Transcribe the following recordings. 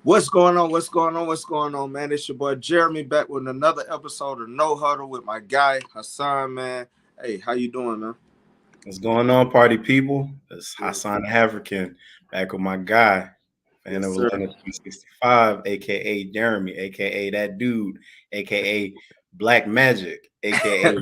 What's going on? What's going on? What's going on, man? It's your boy Jeremy back with another episode of No Huddle with my guy Hassan, man. Hey, how you doing, man? What's going on, party people? It's Yes, Hassan the African back with my guy, fan yes, of sir. Atlanta 365, aka Jeremy, aka that dude, aka Black Magic, aka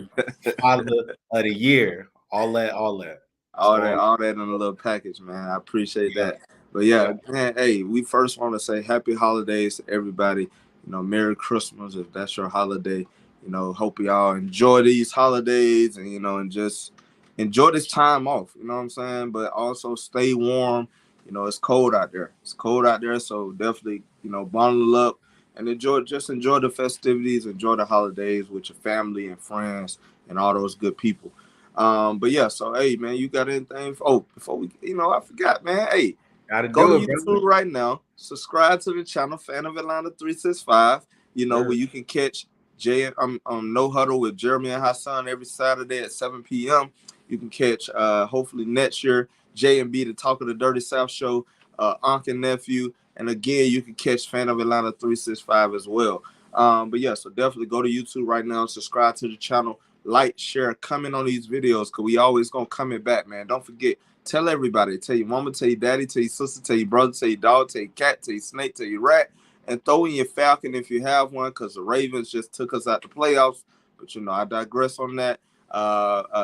Father of the Year. All that. What's all that, going on? all that in a little package, man. I appreciate Yeah, that. But yeah, yeah. man. Hey, we first want to say Happy Holidays to everybody. Merry Christmas if that's your holiday. Hope y'all enjoy these holidays and just enjoy this time off. You know what I'm saying? But also stay warm. It's cold out there. It's cold out there, so definitely bundle up and enjoy the festivities, enjoy the holidays with your family and friends and all those good people. But yeah, so hey man, you got anything? Oh, before we, I forgot, man. Hey, Gotta go to do it, brother. YouTube right now. Subscribe to the channel, Fan of Atlanta 365. Where Sure. you can catch No Huddle with Jeremy and Hassan every Saturday at 7 p.m. You can catch hopefully next year J and B, the Talk of the Dirty South show, Unc and Nephew, and again you can catch Fan of Atlanta 365 as well. But yeah, so definitely go to YouTube right now, subscribe to the channel, like, share, comment on these videos because we always gonna comment back, man. Don't forget, tell everybody, tell your mama, tell your daddy, tell your sister, tell your brother, tell your dog, tell your cat, tell your snake, tell your rat, and throw in your Falcon if you have one, because the Ravens just took us out the playoffs. But I digress on that.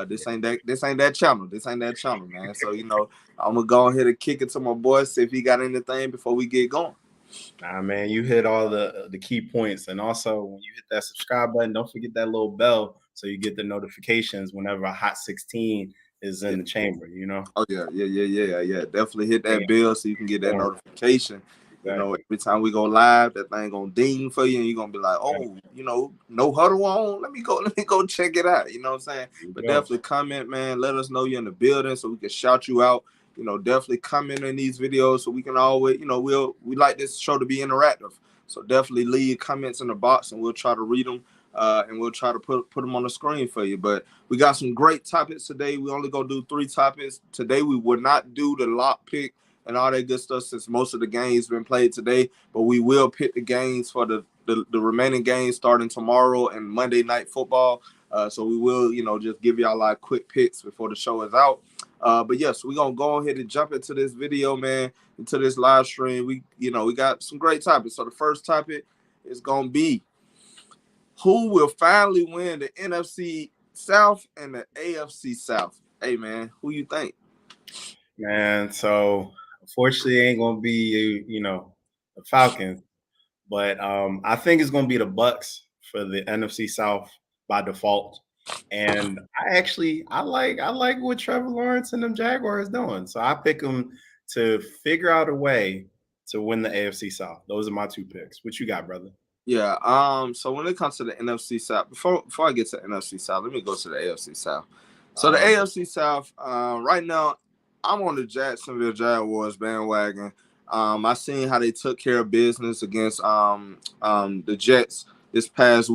This ain't that channel. This ain't that channel, man. So I'm gonna go ahead and kick it to my boy, see if he got anything before we get going. Nah, man, you hit all the key points, and also when you hit that subscribe button, don't forget that little bell so you get the notifications whenever a Hot 16 is Yeah. in the chamber. You know. Oh yeah. Definitely hit Stay that bell so you can get that informed. notification. Exactly. Every time we go live, that thing gonna ding for you, and you're gonna be like, oh, no huddle on. Let me go check it out. You know what I'm saying? There you But go. definitely comment, man. Let us know you're in the building so we can shout you out. Definitely comment in these videos so we can always, we like this show to be interactive. So definitely leave comments in the box and we'll try to read them. And we'll try to put them on the screen for you. But we got some great topics today. We only gonna do 3 topics today. We will not do the lock pick and all that good stuff since most of the games been played today. But we will pick the games for the remaining games starting tomorrow and Monday Night Football. So we will, just give y'all like quick picks before the show is out. But yes, we're gonna go ahead and jump into this video, man, into this live stream. We got some great topics. So the first topic is gonna be who will finally win the NFC South and the AFC South. Hey man, who you think? Man, so unfortunately, it ain't gonna be the Falcons, but I think it's gonna be the Bucks for the NFC South by default. And I like what Trevor Lawrence and them Jaguars doing, so I pick them to figure out a way to win the AFC South. Those are my two picks. What you got, brother? Yeah. So when it comes to the NFC South, before I get to the NFC South, let me go to the AFC South. So the Uh, AFC South, right now, I'm on the Jacksonville Jaguars bandwagon. I seen how they took care of business against the Jets this past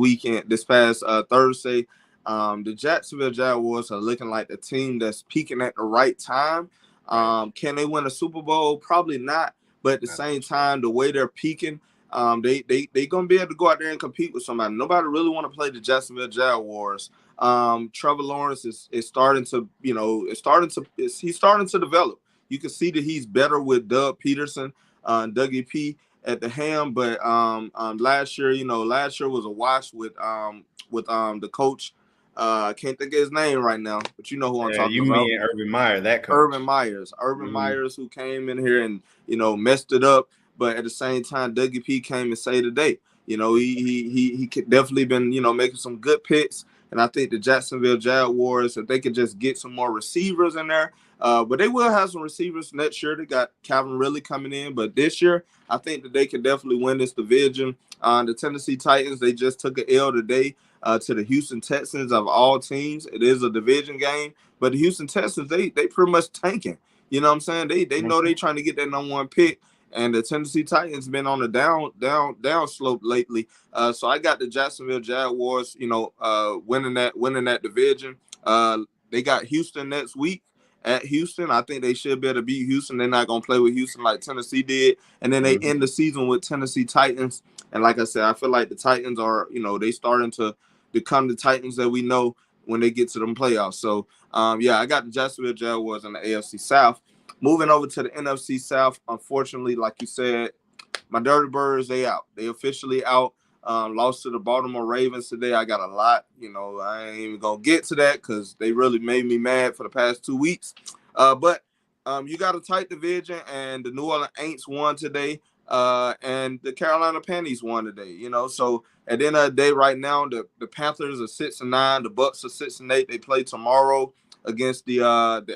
Thursday. The Jacksonville Jaguars are looking like the team that's peaking at the right time. right. Can they win a Super Bowl? Probably not. But at the That's same for sure. time, the way they're peaking, they gonna be able to go out there and compete with somebody. Nobody really want to play the Jacksonville Jaguars. Trevor Lawrence is starting to, he's starting to develop. You can see that he's better with Doug Peterson, Dougie P at the helm. But last year was a wash with the coach. I can't think of his name right now, but you know who I'm talking You about. mean Urban Meyer, that Urban coach? Myers. Urban Mhm. Myers, who came in here and messed it up, but at the same time, Dougie P came and saved the day. He could definitely been making some good picks, and I think the Jacksonville Jaguars, if they could just get some more receivers in there, but they will have some receivers next year. They got Calvin Ridley coming in, but this year I think that they can definitely win this division. The Tennessee Titans, they just took an L today to the Houston Texans of all teams. It is a division game. But the Houston Texans, they pretty much tanking. You know what I'm saying? They know they trying to get that #1 pick. And the Tennessee Titans been on the down slope lately. So I got the Jacksonville Jaguars, winning that division. They got Houston next week. at Houston. I think they should be able to beat Houston. They're not gonna play with Houston like Tennessee did, and then they end the season with Tennessee Titans. And like I said, I feel like the Titans are, they starting to become the Titans that we know when they get to them playoffs. So yeah, I got the Jacksonville Jaguars in the AFC South. Moving over to the NFC South, unfortunately, like you said, my Dirty Birds, they out. They officially out. Lost to the Baltimore Ravens today. I got a lot. I ain't even gonna get to that because they really made me mad for the past 2 weeks. But you got a tight division, and the New Orleans Aints won today, and the Carolina Panthers won today. So at the end of the day, right now, the Panthers are 6-9, the Bucks are 6-8. They play tomorrow against the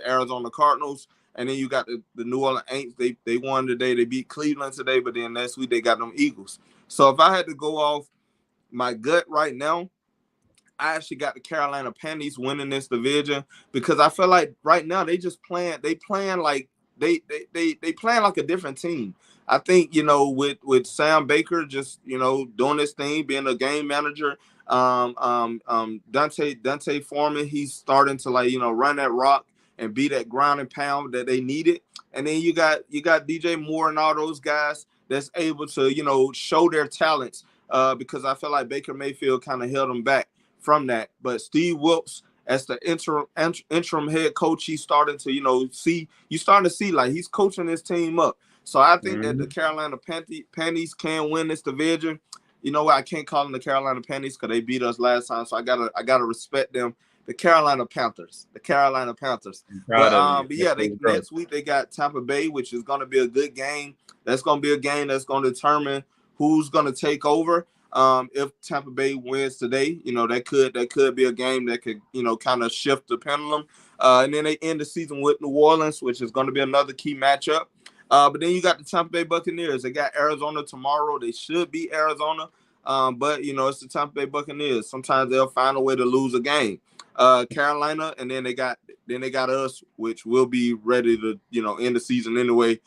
Arizona Cardinals. And then you got the New Orleans Aints. They won today. They beat Cleveland today, but then next week they got them Eagles. So if I had to go off my gut right now, I actually got the Carolina Panthers winning this division because I feel like right now they just playing. They playing like they playing like a different team. I think with Sam Baker just doing this thing, being a game manager. Dante Foreman, he's starting to run that rock and be that ground and pound that they needed. And then you got DJ Moore and all those guys that's able to show their talents. Because I feel like Baker Mayfield kind of held them back from that. But Steve Wilkes, as the interim head coach, he's starting to starting to see like he's coaching his team up. So I think that the Carolina Panthers can win this division. You know what? I can't call them the Carolina Panthers because they beat us last time. So I gotta respect them. The Carolina Panthers. The Carolina Panthers. But yeah, next week they got Tampa Bay, which is gonna be a good game. That's gonna be a game that's gonna determine who's gonna take over. If Tampa Bay wins today, that could be a game that could kind of shift the pendulum. And then they end the season with New Orleans, which is going to be another key matchup. But then you got the Tampa Bay Buccaneers. They got Arizona tomorrow. They should beat Arizona. But it's the Tampa Bay Buccaneers. Sometimes they'll find a way to lose a game. Carolina, and then they got us, which will be ready to end the season anyway.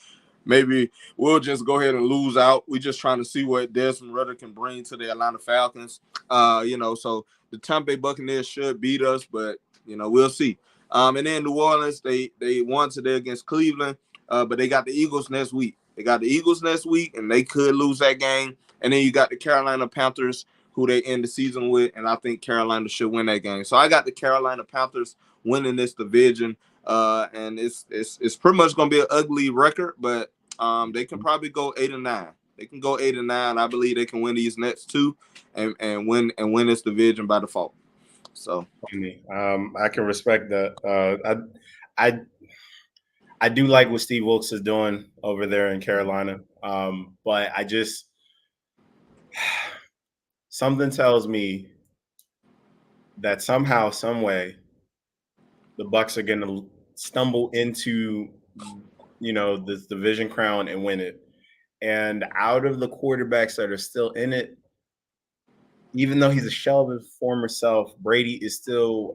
Maybe we'll just go ahead and lose out. We're just trying to see what Desmond Ridder can bring to the Atlanta Falcons. So the Tampa Bay Buccaneers should beat us, but we'll see. And then New Orleans, they won today against Cleveland, but they got the Eagles next week. And they could lose that game. And then you got the Carolina Panthers, who they end the season with, and I think Carolina should win that game. So I got the Carolina Panthers winning this division. And it's pretty much gonna be an ugly record, but they can probably go 8-9. They can go 8-9. I believe they can win these next two and win this division by default. So I can respect that. I do like what Steve Wilkes is doing over there in Carolina, but I just something tells me that somehow, some way, the Bucs are going to stumble into this division crown and win it. And out of the quarterbacks that are still in it, even though he's a shell of his former self, Brady is still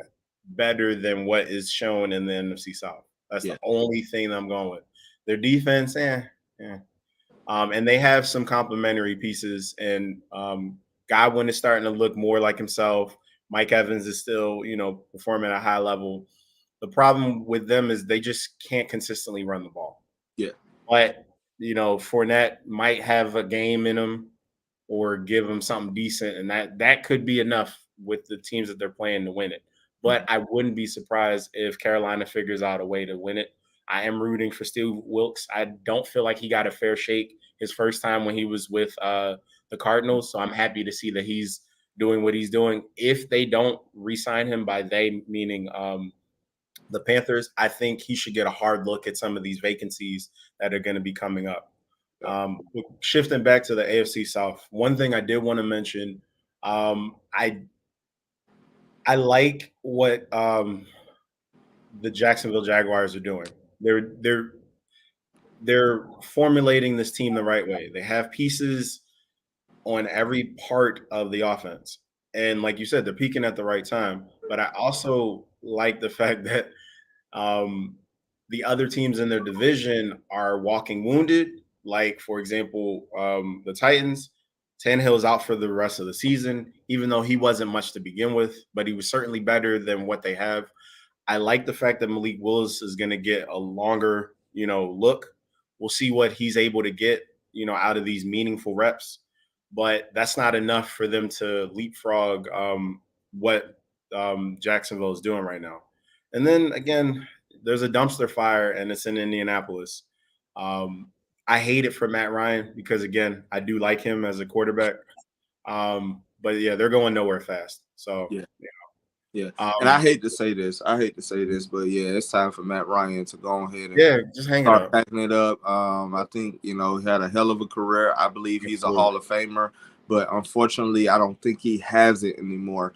better than what is shown in the NFC South. That's the only thing that I'm going with. Their defense, and they have some complementary pieces. And Godwin is starting to look more like himself. Mike Evans is still, performing at a high level. The problem with them is they just can't consistently run the ball. Yeah. But, Fournette might have a game in him or give him something decent, and that could be enough with the teams that they're playing to win it. But I wouldn't be surprised if Carolina figures out a way to win it. I am rooting for Steve Wilkes. I don't feel like he got a fair shake his first time when he was with the Cardinals, so I'm happy to see that he's doing what he's doing. If they don't re-sign him, by they meaning the Panthers, I think he should get a hard look at some of these vacancies that are going to be coming up. Shifting back to the AFC South, one thing I did want to mention, I like what the Jacksonville Jaguars are doing. They're formulating this team the right way. They have pieces on every part of the offense. And like you said, they're peaking at the right time. But I also like the fact that the other teams in their division are walking wounded. Like, for example, the Titans. Tannehill's out for the rest of the season, even though he wasn't much to begin with, but he was certainly better than what they have. I like the fact that Malik Willis is going to get a longer, look. We'll see what he's able to get, out of these meaningful reps. But that's not enough for them to leapfrog what Jacksonville is doing right now. And then again, there's a dumpster fire, and it's in Indianapolis. Um, I hate it for Matt Ryan because, again, I do like him as a quarterback. But yeah, they're going nowhere fast. So Yeah. Yeah, and I um, hate to say this. I hate to say this, but yeah, it's time for Matt Ryan to go ahead and yeah, just hang it start up. packing it up. I think he had a hell of a career. I believe he's a Absolutely. Hall of Famer, but unfortunately, I don't think he has it anymore.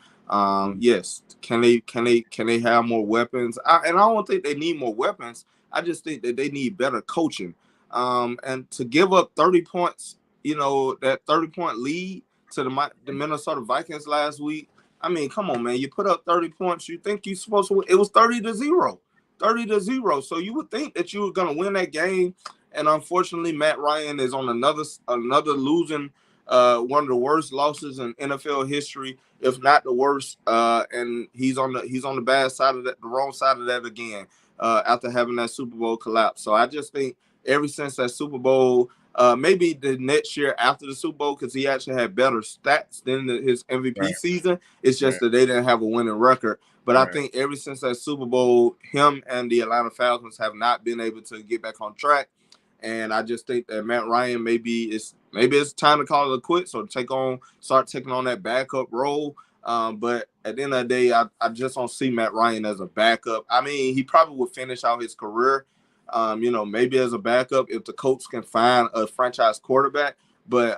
Yes, can they have more weapons? And I don't think they need more weapons. I just think that they need better coaching. And to give up 30 points, that 30-point lead to the Minnesota Vikings last week. I mean, come on, man. You put up 30 points. You think you're supposed to win. It was 30-0. 30-0. So you would think that you were going to win that game. And unfortunately, Matt Ryan is on another losing, one of the worst losses in NFL history, if not the worst. And he's on the bad side of that, the wrong side of that again, after having that Super Bowl collapse. So I just think ever since that Super Bowl, maybe the next year after the Super Bowl, because he actually had better stats than his MVP Right, season. It's just right, that they didn't have a winning record. But I right. think ever since that Super Bowl, him and the Atlanta Falcons have not been able to get back on track. And I just think that Matt Ryan maybe it's time to call it a quits or start taking on that backup role. But at the end of the day, I just don't see Matt Ryan as a backup. I mean, he probably would finish out his career, maybe as a backup if the Colts can find a franchise quarterback. But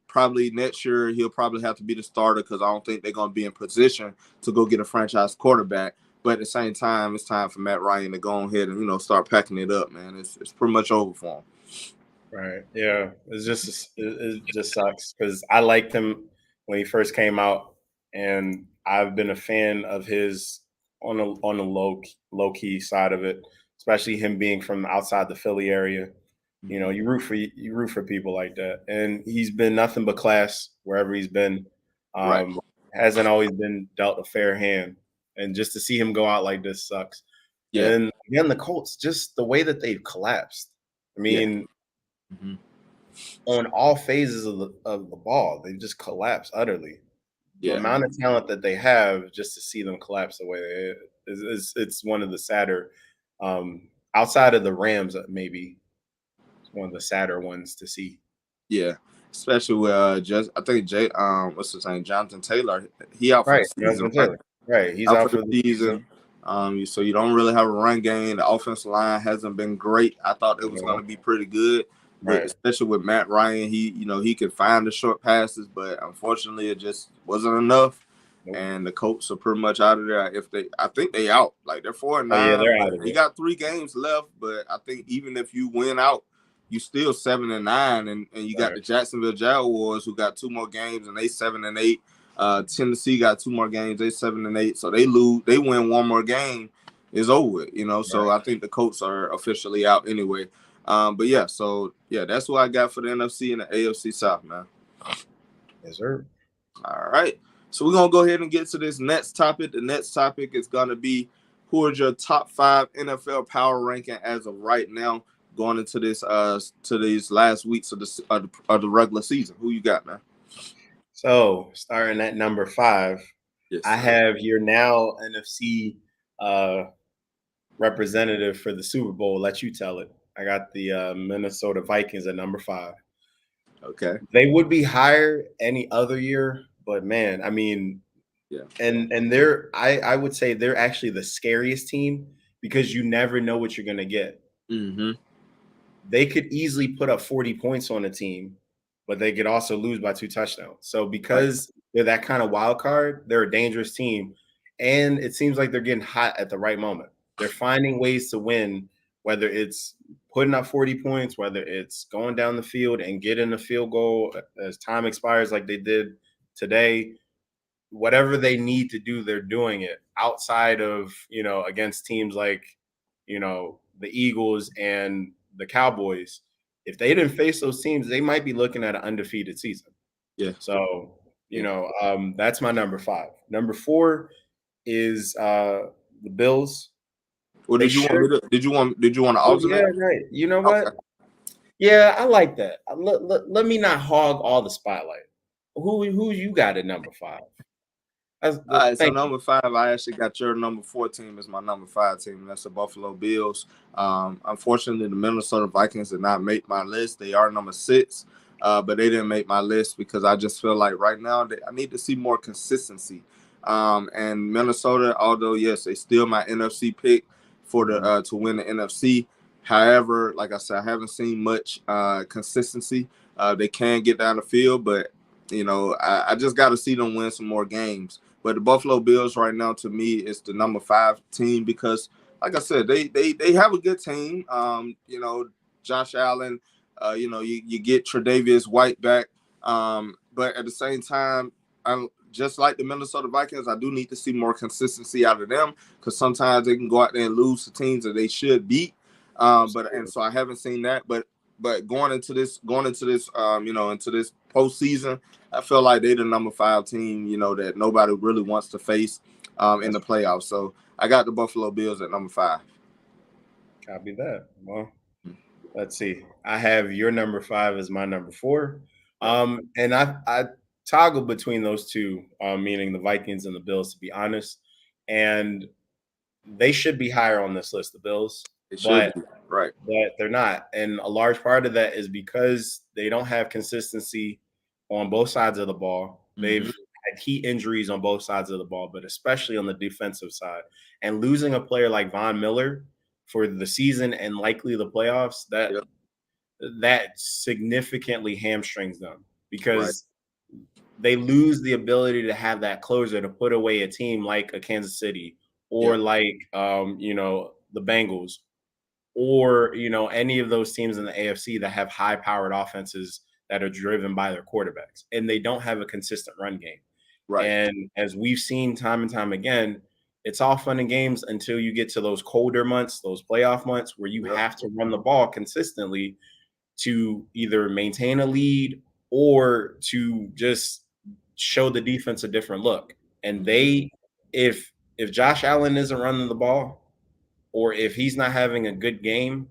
probably next year he'll probably have to be the starter because I don't think they're going to be in position to go get a franchise quarterback. But at the same time, it's time for Matt Ryan to go ahead and start packing it up, man. It's pretty much over for him. Right. Yeah. It just sucks because I liked him when he first came out, and I've been a fan of his on the low key side of it, especially him being from outside the Philly area. Mhm. You root for people like that, and he's been nothing but class wherever he's been. Right. Hasn't always been dealt a fair hand, and just to see him go out like this sucks. Yeah. And again, the Colts, just the way that they've collapsed. I Yeah. mean, Hmm. on all phases of the ball. They just collapse utterly. The Yeah. amount of talent that they have, just to see them collapse the way they is it's one of the sadder, outside of the Rams, maybe it's one of the sadder ones to see. Yeah. Especially with just I think what's his name, Jonathan Taylor. He out for the Right, season, Jonathan right? Taylor. Right, he's Out out for the for the season. season. So you don't really have a run game. The offensive line hasn't been great. I thought it was going No, to be pretty good, but right. especially with Matt Ryan, he could find the short passes, but unfortunately, it just wasn't enough. Nope. And the Colts are pretty much out of there. I think they out. Like they're four and Oh yeah, nine, they're but out of he it. got 3 games left. But I think even if you win out, you still 7-9, and you got Right, the Jacksonville Jaguars who got 2 more games and they 7-8. Tennessee got 2 more games. They 7-8. So they win one more game, is over with. So right. I think the Colts are officially out anyway. But yeah, so yeah, that's what I got for the NFC and the AFC South, man. Yes, sir. All right. So we're gonna go ahead and get to this next topic. The next topic is gonna be who are your top 5 NFL power ranking as of right now, going into this to these last weeks of the regular season. Who you got, man? So starting at number 5, Yes, I sir. have your now NFC uh, representative for the Super Bowl. Let you tell it. I got the Minnesota Vikings at number 5. Okay. They would be higher any other year, but man, I mean, Yeah. and they're I would say they're actually the scariest team because you never know what you're gonna get. Mm-hmm. They could easily put up 40 points on a team, but they could also lose by 2 touchdowns. So Right. because they're that kind of wild card, they're a dangerous team. And it seems like they're getting hot at the right moment. They're finding ways to win, whether it's putting up 40 points, whether it's going down the field and getting a field goal as time expires, like they did today. Whatever they need to do, they're doing it outside of, against teams like, the Eagles and the Cowboys. If they didn't face those teams, they might be looking at an undefeated season. Yeah. So, Yeah. that's my number 5. Number 4 is the Bills. Well, They should. did you want to Oh, yeah, alternate? right. You know Okay. what? Yeah, I like that. Let me not hog all the spotlight. Who you got at number 5? All right, so Thank you. number 5, I actually got your number 4 team as my number 5 team. And that's the Buffalo Bills. Unfortunately, the Minnesota Vikings did not make my list. They are number 6, but they didn't make my list because I just feel like right now I need to see more consistency. And Minnesota, although yes, they still my NFC pick for the to win the NFC. However, like I said, I haven't seen much consistency. They can get down the field, but I just got to see them win some more games. But the Buffalo Bills right now, to me, is the number 5 team because, like I said, they have a good team. Josh Allen, you get Tre'Davious White back. But at the same time, just like the Minnesota Vikings, I do need to see more consistency out of them because sometimes they can go out there and lose to teams that they should beat. So I haven't seen that. But going into this, into this postseason, I feel like they're the number 5 team, that nobody really wants to face in the playoffs. So I got the Buffalo Bills at number 5. Copy that. Well, let's see. I have your number 5 as my number 4. And I toggle between those two, meaning the Vikings and the Bills, to be honest. And they should be higher on this list, the Bills. It should But be right. they're not. And a large part of that is because they don't have consistency on both sides of the ball. They've had key injuries on both sides of the ball, but especially on the defensive side. And losing a player like Von Miller for the season and likely the playoffs, Yep. that significantly hamstrings them Right. because they lose the ability to have that closer to put away a team like a Kansas City or Yep. like the Bengals or any of those teams in the AFC that have high powered offenses that are driven by their quarterbacks, and they don't have a consistent run game. Right. And as we've seen time and time again, it's all fun and games until you get to those colder months, those playoff months where you Yep. have to run the ball consistently to either maintain a lead or to just show the defense a different look. And if Josh Allen isn't running the ball or if he's not having a good game,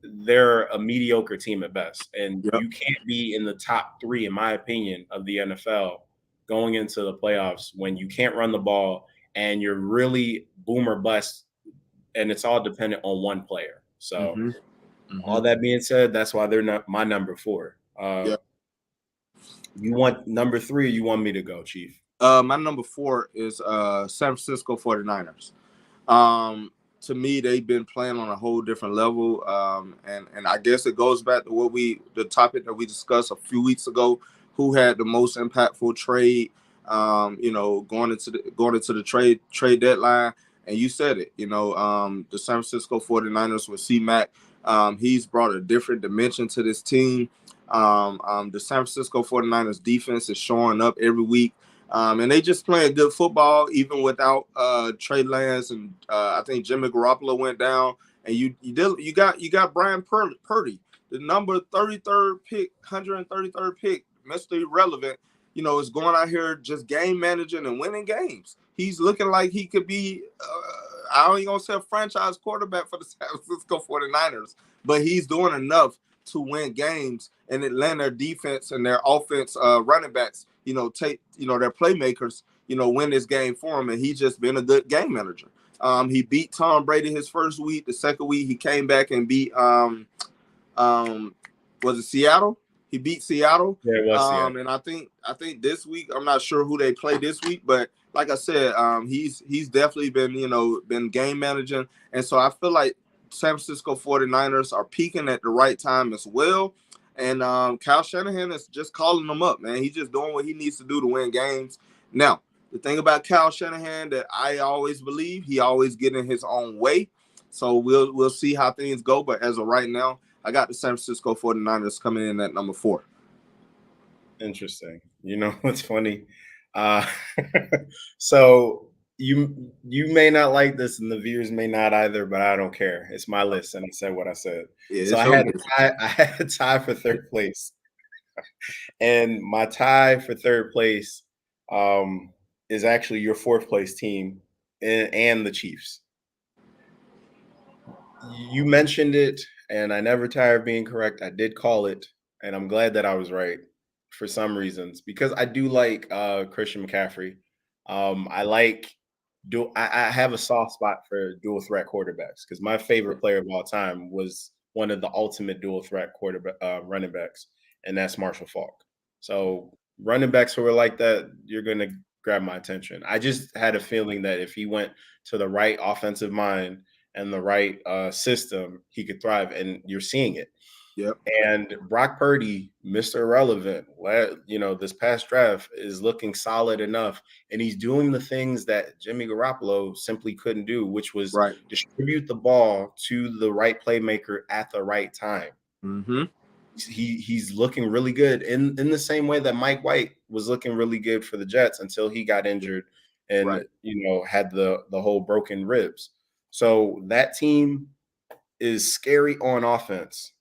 they're a mediocre team at best. And Yep. you can't be in the top 3, in my opinion, of the NFL going into the playoffs when you can't run the ball and you're really boom or bust, and it's all dependent on one player. So all that being said, that's why they're not my number 4. Yep. You want number 3 or you want me to go, Chief? My number 4 is San Francisco 49ers. To me, they've been playing on a whole different level. And I guess it goes back to the topic that we discussed a few weeks ago, who had the most impactful trade, going into the trade deadline. And you said it, the San Francisco 49ers with C-Mac. He's brought a different dimension to this team. The San Francisco 49ers defense is showing up every week. And they just playing good football, even without Trey Lance, and I think Jimmy Garoppolo went down. And you got Brian Purdy, the number 33rd pick, 133rd pick, Mr. Irrelevant. Is going out here just game managing and winning games. He's looking like he could be. I ain't gonna say a franchise quarterback for the San Francisco 49ers, but he's doing enough to win games and Atlanta defense and their offense running backs, take their playmakers, win this game for him, and he's just been a good game manager. He beat Tom Brady his first week. The second week he came back and beat was it Seattle? He beat Seattle. Yeah, it was Seattle. And I think this week, I'm not sure who they play this week, but like I said, he's definitely been game managing, and so I feel like San Francisco 49ers are peaking at the right time as well. And Kyle Shanahan is just calling them up, man. He's just doing what he needs to do to win games. Now, the thing about Kyle Shanahan that I always believe, he always get in his own way. So we'll see how things go. But as of right now, I got the San Francisco 49ers coming in at number 4. Interesting. You know what's funny? So you may not like this, and the viewers may not either, but I don't care. It's my list, and I said what I said. Yeah, So I had a tie for 3rd place, and my tie for 3rd place is actually your 4th place team and the Chiefs. You mentioned it, and I never tire of being correct. I did call it, and I'm glad that I was right for some reasons because I do like Christian McCaffrey. I like I have a soft spot for dual threat quarterbacks because my favorite player of all time was one of the ultimate dual threat quarterback running backs, and that's Marshall Faulk. So running backs who are like that, you're gonna grab my attention. I just had a feeling that if he went to the right offensive mind and the right system, he could thrive. And you're seeing it. Yep. And Brock Purdy, Mr. Irrelevant, this past draft is looking solid enough. And he's doing the things that Jimmy Garoppolo simply couldn't do, which was Right. distribute the ball to the right playmaker at the right time. Mm-hmm. He's looking really good in the same way that Mike White was looking really good for the Jets until he got injured and Right. had the whole broken ribs. So that team is scary on offense,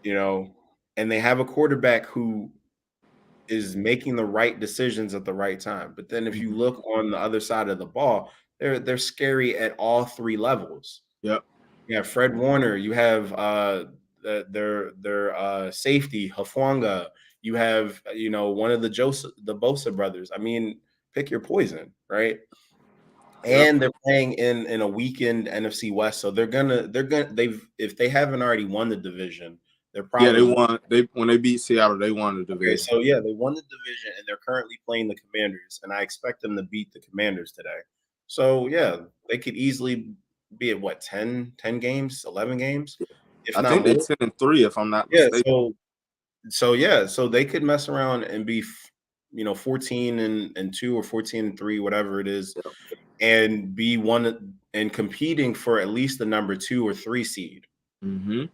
and they have a quarterback who is making the right decisions at the right time. But then if you Mm-hmm. look on the other side of the ball, they're scary at all three levels. Yep. You have Fred Warner. You have their safety Hafwanga. You have one of the Bosa brothers. I mean, pick your poison, right? Yep. And they're playing in a weekend NFC West, so they've if they haven't already won the division, they're Yeah, they probably won. They when they beat Seattle, they won the okay. division. So yeah, they won the division, and they're currently playing the Commanders, and I expect them to beat the Commanders today. So yeah, they could easily be at what 10 games, 11 games, if I not think they more. 10-3, if I'm not Yeah, mistaken. so they could mess around and be 14-2 or 14-3, whatever it is, Yep. and be one and competing for at least the number 2 or 3 seed. Mm-hmm.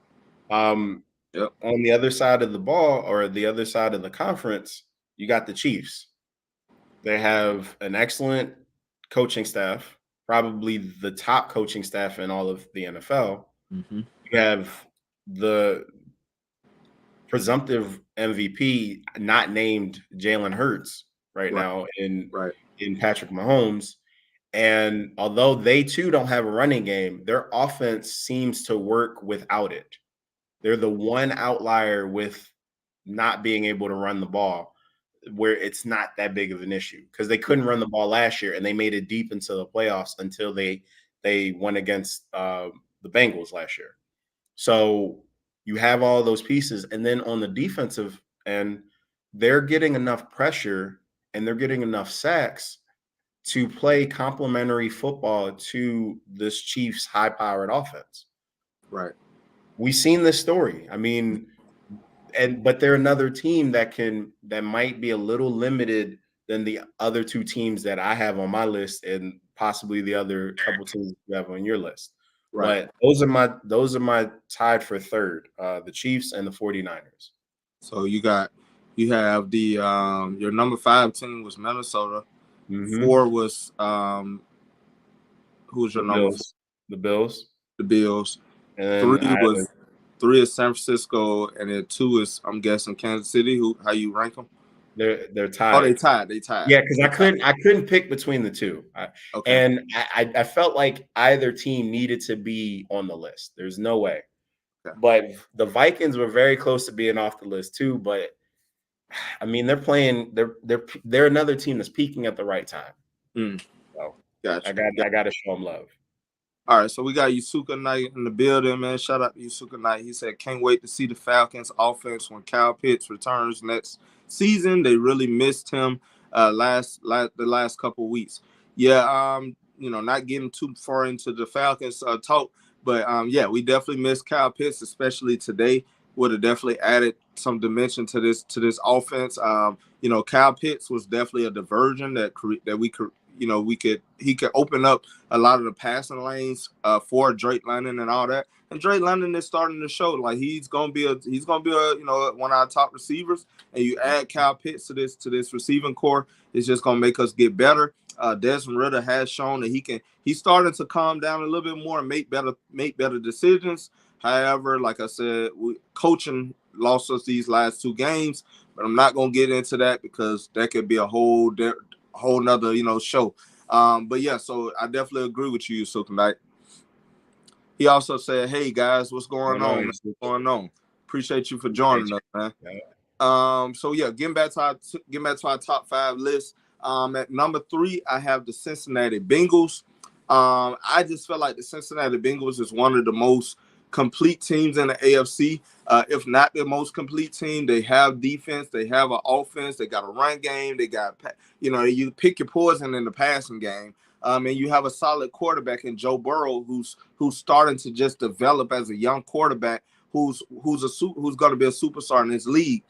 Um, Yep. on the other side of the ball or the other side of the conference, you got the Chiefs. They have an excellent coaching staff, probably the top coaching staff in all of the NFL. Mm-hmm. You have the presumptive MVP, not named Jalen Hurts right Right. now Right. in Patrick Mahomes. And although they too don't have a running game, their offense seems to work without it. They're the one outlier with not being able to run the ball where it's not that big of an issue because they couldn't run the ball last year and they made it deep into the playoffs until they went against the Bengals last year. So you have all those pieces. And then on the defensive end, they're getting enough pressure and they're getting enough sacks to play complementary football to this Chiefs high-powered offense. Right. We've seen this story. I mean, but they're another team that might be a little limited than the other two teams that I have on my list and possibly the other couple teams you have on your list. Right. But those are my tied for third, the Chiefs and the 49ers. So you have the your number 5 team was Minnesota. Mm-hmm. 4 was who was your The number 4? Bills. The Bills. The Bills. And 3 was 3 is San Francisco, and then 2 is I'm guessing Kansas City. How you rank them? they're tied. Oh, they tied. They tied. Yeah, because I couldn't pick between the two. Okay. And I felt like either team needed to be on the list. There's no way. Okay. But the Vikings were very close to being off the list too. But I mean, they're playing. They're another team that's peaking at the right time. So Gotcha. I got to show them love. All right, so we got Yusuka Knight in the building, man. Shout out to Yusuka Knight. He said, can't wait to see the Falcons offense when Kyle Pitts returns next season. They really missed him the last couple of weeks. Yeah, not getting too far into the Falcons talk, but yeah, we definitely missed Kyle Pitts, especially today. Would have definitely added some dimension to this offense. Kyle Pitts was definitely a diversion that we could. He could open up a lot of the passing lanes for Drake London and all that. And Drake London is starting to show like he's gonna be one of our top receivers. And you add Kyle Pitts to this receiving core, it's just gonna make us get better. Desmond Ridder has shown that he's starting to calm down a little bit more and make better decisions. However, like I said, coaching lost us these last 2 games, but I'm not gonna get into that because that could be a whole nother show. But yeah, so I definitely agree with you, so tonight. He also said, "Hey guys, what's going Going on, on, man? What's going on? Appreciate you for appreciate joining us, man." you. So yeah, getting back to our top five list. At number three, I have the Cincinnati Bengals. I just feel like the Cincinnati Bengals is one of the most complete teams in the AFC. If not the most complete team, they have defense, they have an offense, they got a run game, they got you pick your poison in the passing game. And you have a solid quarterback in Joe Burrow, who's starting to just develop as a young quarterback, who's going to be a superstar in this league.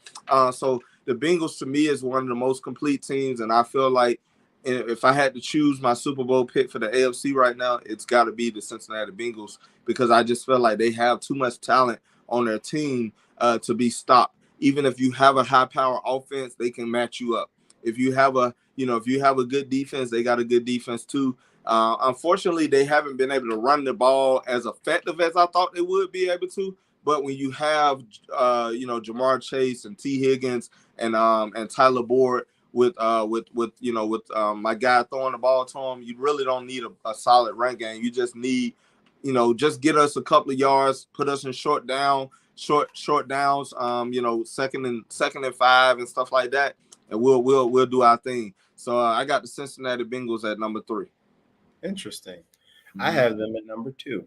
So the Bengals to me is one of the most complete teams, and I feel like if I had to choose my Super Bowl pick for the AFC right now, it's got to be the Cincinnati Bengals because I just feel like they have too much talent on their team to be stopped. Even if you have a high power offense, they can match you up. If you have a good defense, they got a good defense too. Unfortunately, they haven't been able to run the ball as effective as I thought they would be able to. But when you have Jamar Chase and T Higgins and Tyler Boyd with my guy throwing the ball to him, you really don't need a solid run game. You just need, just get us a couple of yards, put us in short downs, second and 5 and stuff like that, and we'll do our thing. So I got the Cincinnati Bengals at number 3. Interesting. Mm-hmm. I have them at number 2.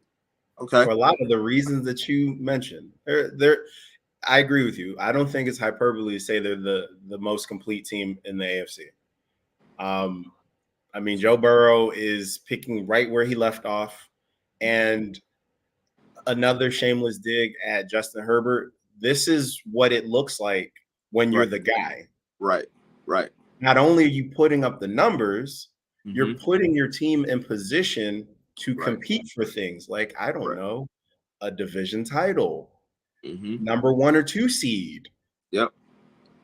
Okay. For a lot of the reasons that you mentioned. I agree with you. I don't think it's hyperbole to say they're the most complete team in the AFC. I mean, Joe Burrow is picking right where he left off. And another shameless dig at Justin Herbert. This is what it looks like when you're the guy. Right. Not only are you putting up the numbers, Mm-hmm. you're putting your team in position to compete for things like, I don't know, a division title, number 1 or 2 seed. Yep.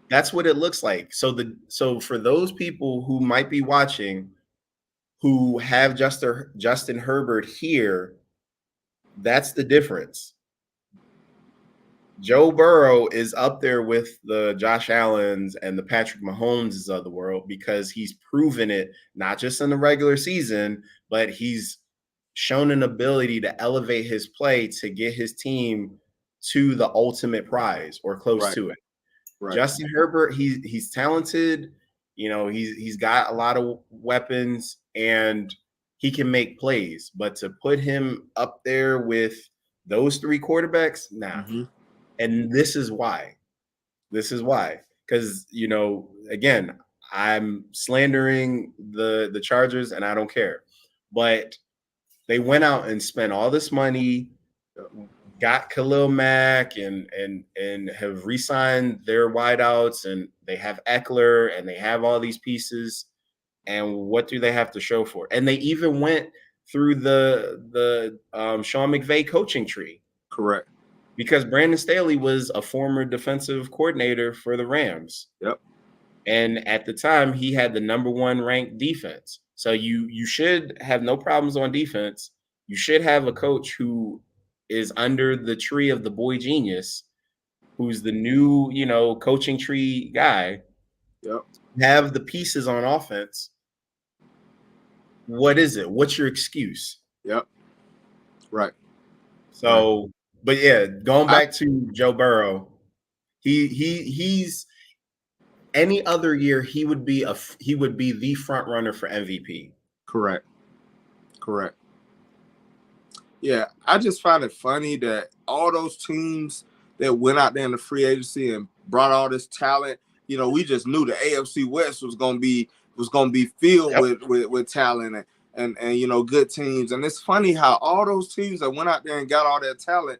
That's what it looks like. So for those people who might be watching who have Justin Herbert here, that's the difference. Joe Burrow is up there with the Josh Allens and the Patrick Mahomes of the world because he's proven it, not just in the regular season, but he's shown an ability to elevate his play to get his team to the ultimate prize or close to it. Right. Justin Herbert, he's talented. He's got a lot of weapons and he can make plays. But to put him up there with those 3 quarterbacks, nah. Mm-hmm. And this is why. Because, again, I'm slandering the Chargers and I don't care. But they went out and spent all this money, got Khalil Mack and have re-signed their wideouts, and they have Eckler and they have all these pieces. And what do they have to show for it? And they even went through the Sean McVay coaching tree. Correct. Because Brandon Staley was a former defensive coordinator for the Rams. Yep. And at the time, he had the number 1 ranked defense. So you should have no problems on defense. You should have a coach who is under the tree of the boy genius, who's the new, coaching tree guy. Yep. Have the pieces on offense. What is it? What's your excuse? Yep. Right. So, but yeah, going back to Joe Burrow, he's any other year he would be the front runner for MVP. Correct. Yeah, I just find it funny that all those teams that went out there in the free agency and brought all this talent, we just knew the AFC West was gonna be filled with talent and good teams. And it's funny how all those teams that went out there and got all that talent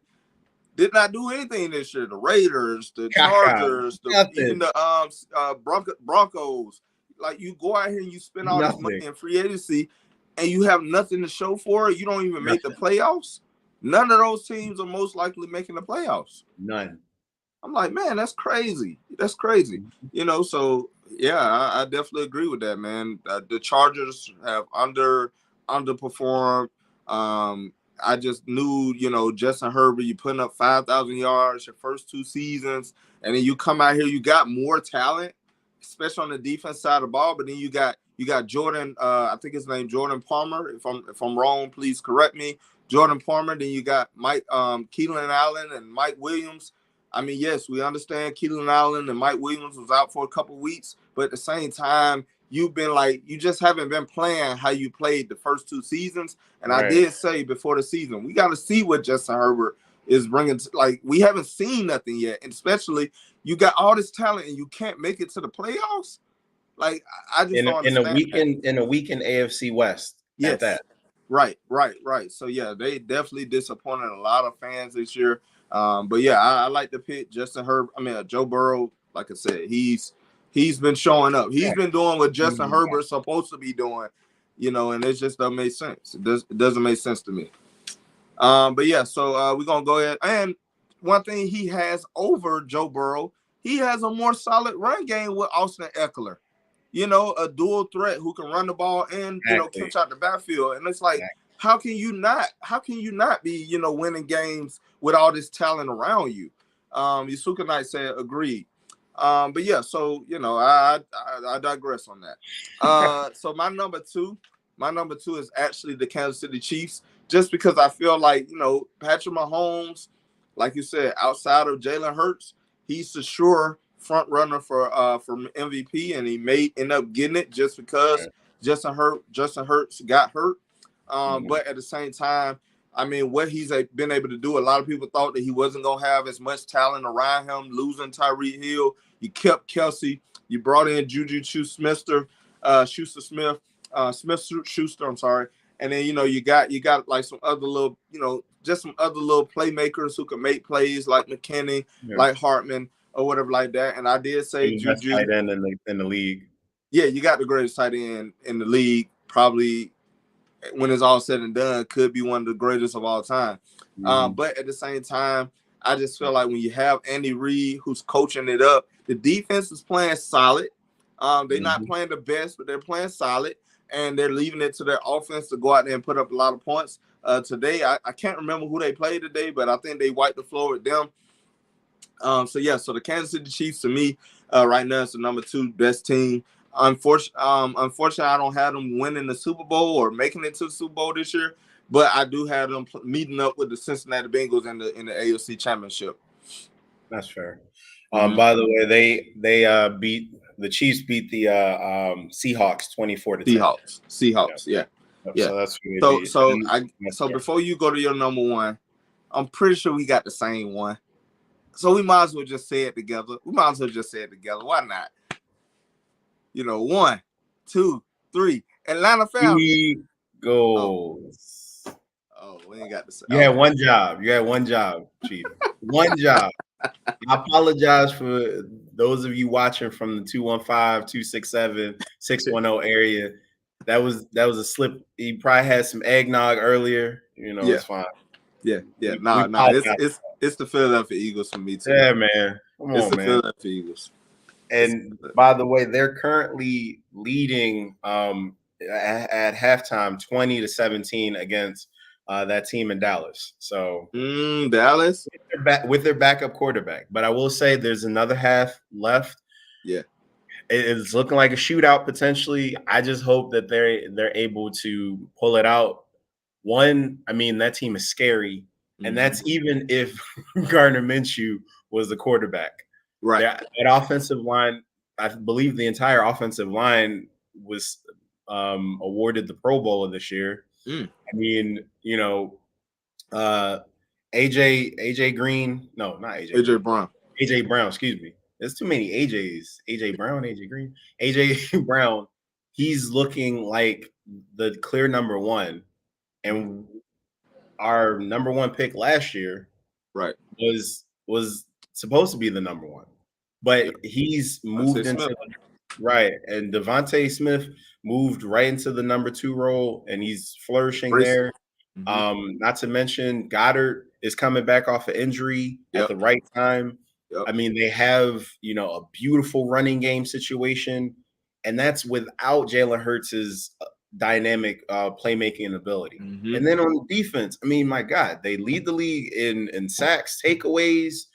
did not do anything this year. The Raiders, the Chargers, even the Broncos. Like, you go out here and you spend all this money in free agency and you have nothing to show for it. You don't even make the playoffs. None of those teams are most likely making the playoffs. None. I'm like, man, that's crazy. So yeah, I definitely agree with that, man. The Chargers have underperformed. I just knew, Justin Herbert, you putting up 5,000 yards your first 2 seasons, and then you come out here, you got more talent, especially on the defense side of the ball, but then you got You got Jordan. I think his name Jordan Palmer. If I'm wrong, please correct me. Jordan Palmer. Then you got Mike Keelan Allen and Mike Williams. I mean, yes, we understand Keelan Allen and Mike Williams was out for a couple weeks, but at the same time, you've been like you just haven't been playing how you played the first 2 seasons. And I Right. did say before the season, we got to see what Justin Herbert is bringing. Like we haven't seen nothing yet, and especially you got all this talent and you can't make it to the playoffs. Like I just don't In a understand that. weekend AFC West at Yes. that. Right. So yeah, they definitely disappointed a lot of fans this year. But yeah, I like to pick Justin Herbert. I mean, Joe Burrow. Like I said, he's been showing up. He's been doing what Justin Herbert's supposed to be doing, and it just doesn't make sense. It doesn't make sense to me. But yeah, so we're gonna go ahead. And one thing he has over Joe Burrow, he has a more solid run game with Austin Eckler. A dual threat who can run the ball and Exactly. catch out the backfield. And it's like, how can you not be winning games with all this talent around you? Yusuke Knight said agreed. But yeah, so I digress on that. So my number two is actually the Kansas City Chiefs, just because I feel like Patrick Mahomes, like you said, outside of Jalen Hurts, he's the sure front runner for MVP, and he may end up getting it just because Justin Hurts got hurt. But at the same time, I mean, what he's been able to do, a lot of people thought that he wasn't going to have as much talent around him, losing Tyreek Hill. You kept Kelsey. You brought in Juju Schuster-Smith, Smith-Schuster, I'm sorry. And then, you got like some other little, just some other little playmakers who can make plays like McKinney, like Hartman, or whatever like that. And I did say Best Juju. tight end in the league. Yeah, you got the greatest tight end in the league, probably when it's all said and done, could be one of the greatest of all time. But at the same time, I just feel like when you have Andy Reid, who's coaching it up, the defense is playing solid. They're not playing the best, but they're playing solid, and they're leaving it to their offense to go out there and put up a lot of points. Today, I can't remember who they played today, but I think they wiped the floor with them. So the Kansas City Chiefs to me right now is the number 2 best team. Unfortunately, I don't have them winning the Super Bowl or making it to the Super Bowl this year, but I do have them meeting up with the Cincinnati Bengals in the AFC Championship. That's fair. By the way, the Chiefs beat the Seahawks 24-10. Seahawks, yeah. So that's who they beat. So before you go to your number 1, I'm pretty sure we got the same one. So we might as well just say it together. Why not? 1, 2, 3. Atlanta Falcons. Eagles. Oh, we ain't got to say. You had one job, Chief. One job. I apologize for those of you watching from the 215-267-610 area. That was a slip. He probably had some eggnog earlier. It's fine. Yeah. It's the Philadelphia Eagles for me too. Yeah, man. Come on, the Philadelphia Eagles. And by the way, they're currently leading at halftime 20-17 against that team in Dallas. So Dallas with their backup quarterback. But I will say there's another half left. Yeah. It's looking like a shootout potentially. I just hope that they're able to pull it out. One, I mean, that team is scary. And that's even if Gardner Minshew was the quarterback. Right. That offensive line, I believe the entire offensive line was awarded the Pro Bowl this year. I mean, AJ Green. No, not AJ. AJ Brown. AJ Brown, excuse me. There's too many AJs. AJ Brown, AJ Green. AJ Brown, he's looking like the clear number 1. And our number 1 pick last year was supposed to be the number 1. But he's moved into and Devontae Smith moved right into the number 2 role, and he's flourishing there. Not to mention Goddard is coming back off an injury at the right time. I mean, they have a beautiful running game situation, and that's without Jalen Hurts' dynamic playmaking ability. And then on the defense, I mean, my God, they lead the league in sacks, takeaways.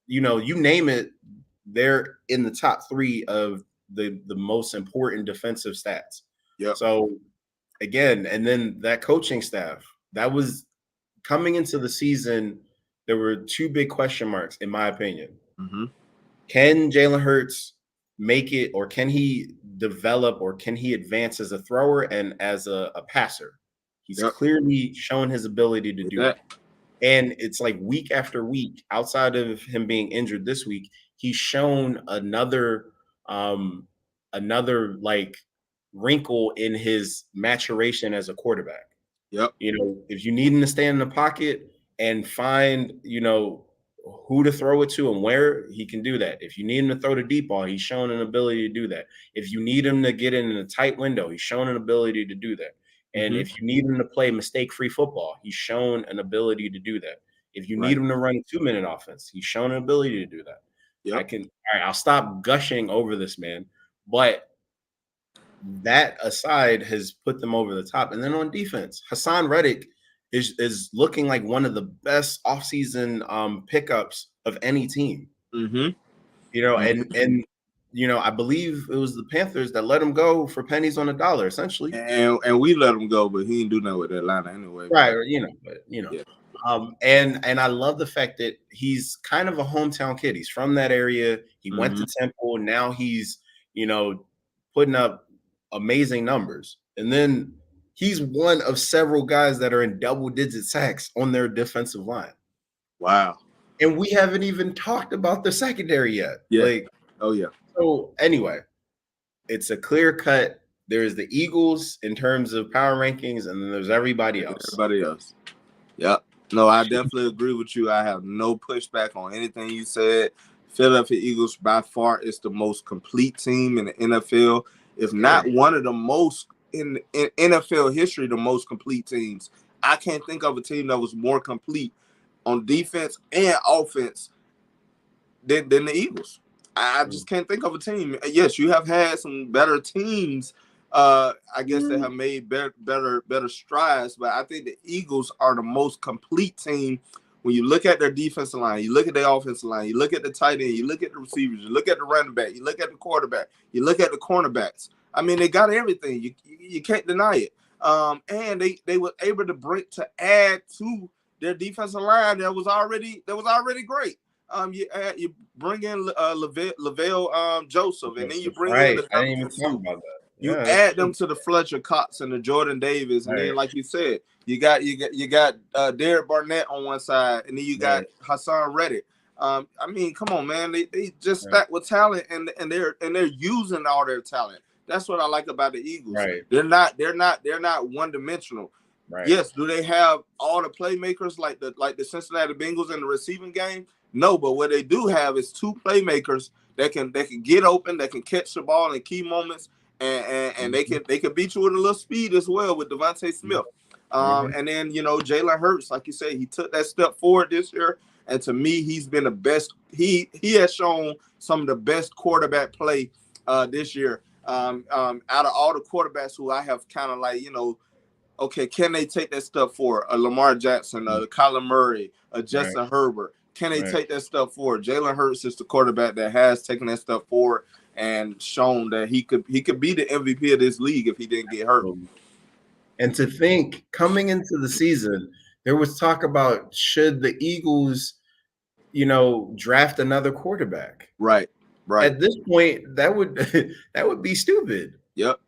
You name it, they're in the top 3 of the most important defensive stats. Yep. So again, and then that coaching staff, that was coming into the season, there were two big question marks, in my opinion. Mm-hmm. Can Jalen Hurts make it, or can he develop, or can he advance as a thrower and as a passer? He's Yep. clearly shown his ability to do that. And it's like week after week, outside of him being injured this week, he's shown another like wrinkle in his maturation as a quarterback. Yep. You know, if you need him to stand in the pocket and find, you know, who to throw it to and where, he can do that. If you need him to throw the deep ball, he's shown an ability to do that. If you need him to get in a tight window, he's shown an ability to do that. And Mm-hmm. if you need him to play mistake-free football, he's shown an ability to do that. If you need him to run a 2-minute offense, he's shown an ability to do that. Yep. All right, I'll stop gushing over this man. But that aside has put them over the top. And then on defense, Hassan Reddick is looking like one of the best offseason pickups of any team. Mm-hmm. You know, and you know, I believe it was the Panthers that let him go for pennies on a dollar, essentially. And we let him go, but he didn't do nothing with Atlanta anyway. Right, you know, but you know. Yeah. And I love the fact that he's kind of a hometown kid. He's from that area. He went to Temple. Now he's, you know, putting up amazing numbers. And then he's one of several guys that are in double-digit sacks on their defensive line. Wow. And we haven't even talked about the secondary yet. Yeah. Like, oh yeah. So anyway, it's a clear cut. There's the Eagles in terms of power rankings, and then there's everybody else. Everybody else. Yep. No, I definitely agree with you. I have no pushback on anything you said. Philadelphia Eagles by far is the most complete team in the NFL, if not one of the most in NFL history, the most complete teams. I can't think of a team that was more complete on defense and offense than the Eagles. I just can't think of a team. Yes, you have had some better teams, I guess, that have made better strides, but I think the Eagles are the most complete team. When you look at their defensive line, you look at their offensive line, you look at the tight end, you look at the receivers, you look at the running back, you look at the quarterback, you look at the cornerbacks. I mean, they got everything. You can't deny it. And they were able to add to their defensive line that was already great. You bring in Lavelle Joseph, and then you bring in the I didn't even think about that. You add them to the Fletcher Cox and the Jordan Davis, and then, like you said, you got Derek Barnett on one side, and then you got Hassan Reddick. I mean, come on, man, they just stacked with talent, and they're using all their talent. That's what I like about the Eagles. Right. They're not one dimensional. Right. Yes, do they have all the playmakers like the Cincinnati Bengals in the receiving game? No, but what they do have is two playmakers that can get open, that can catch the ball in key moments. And they can beat you with a little speed as well with Devontae Smith. And then, you know, Jalen Hurts, like you said, he took that step forward this year. And to me, he's been the best. He has shown some of the best quarterback play this year. Out of all the quarterbacks who I have kind of like, you know, okay, can they take that step forward? Lamar Jackson, Kyler Murray, Justin Herbert. Can they take that step forward? Jalen Hurts is the quarterback that has taken that step forward and shown that he could be the MVP of this league if he didn't get hurt. And to think, coming into the season, there was talk about should the Eagles, you know, draft another quarterback. Right. At this point, that would be stupid. Yep.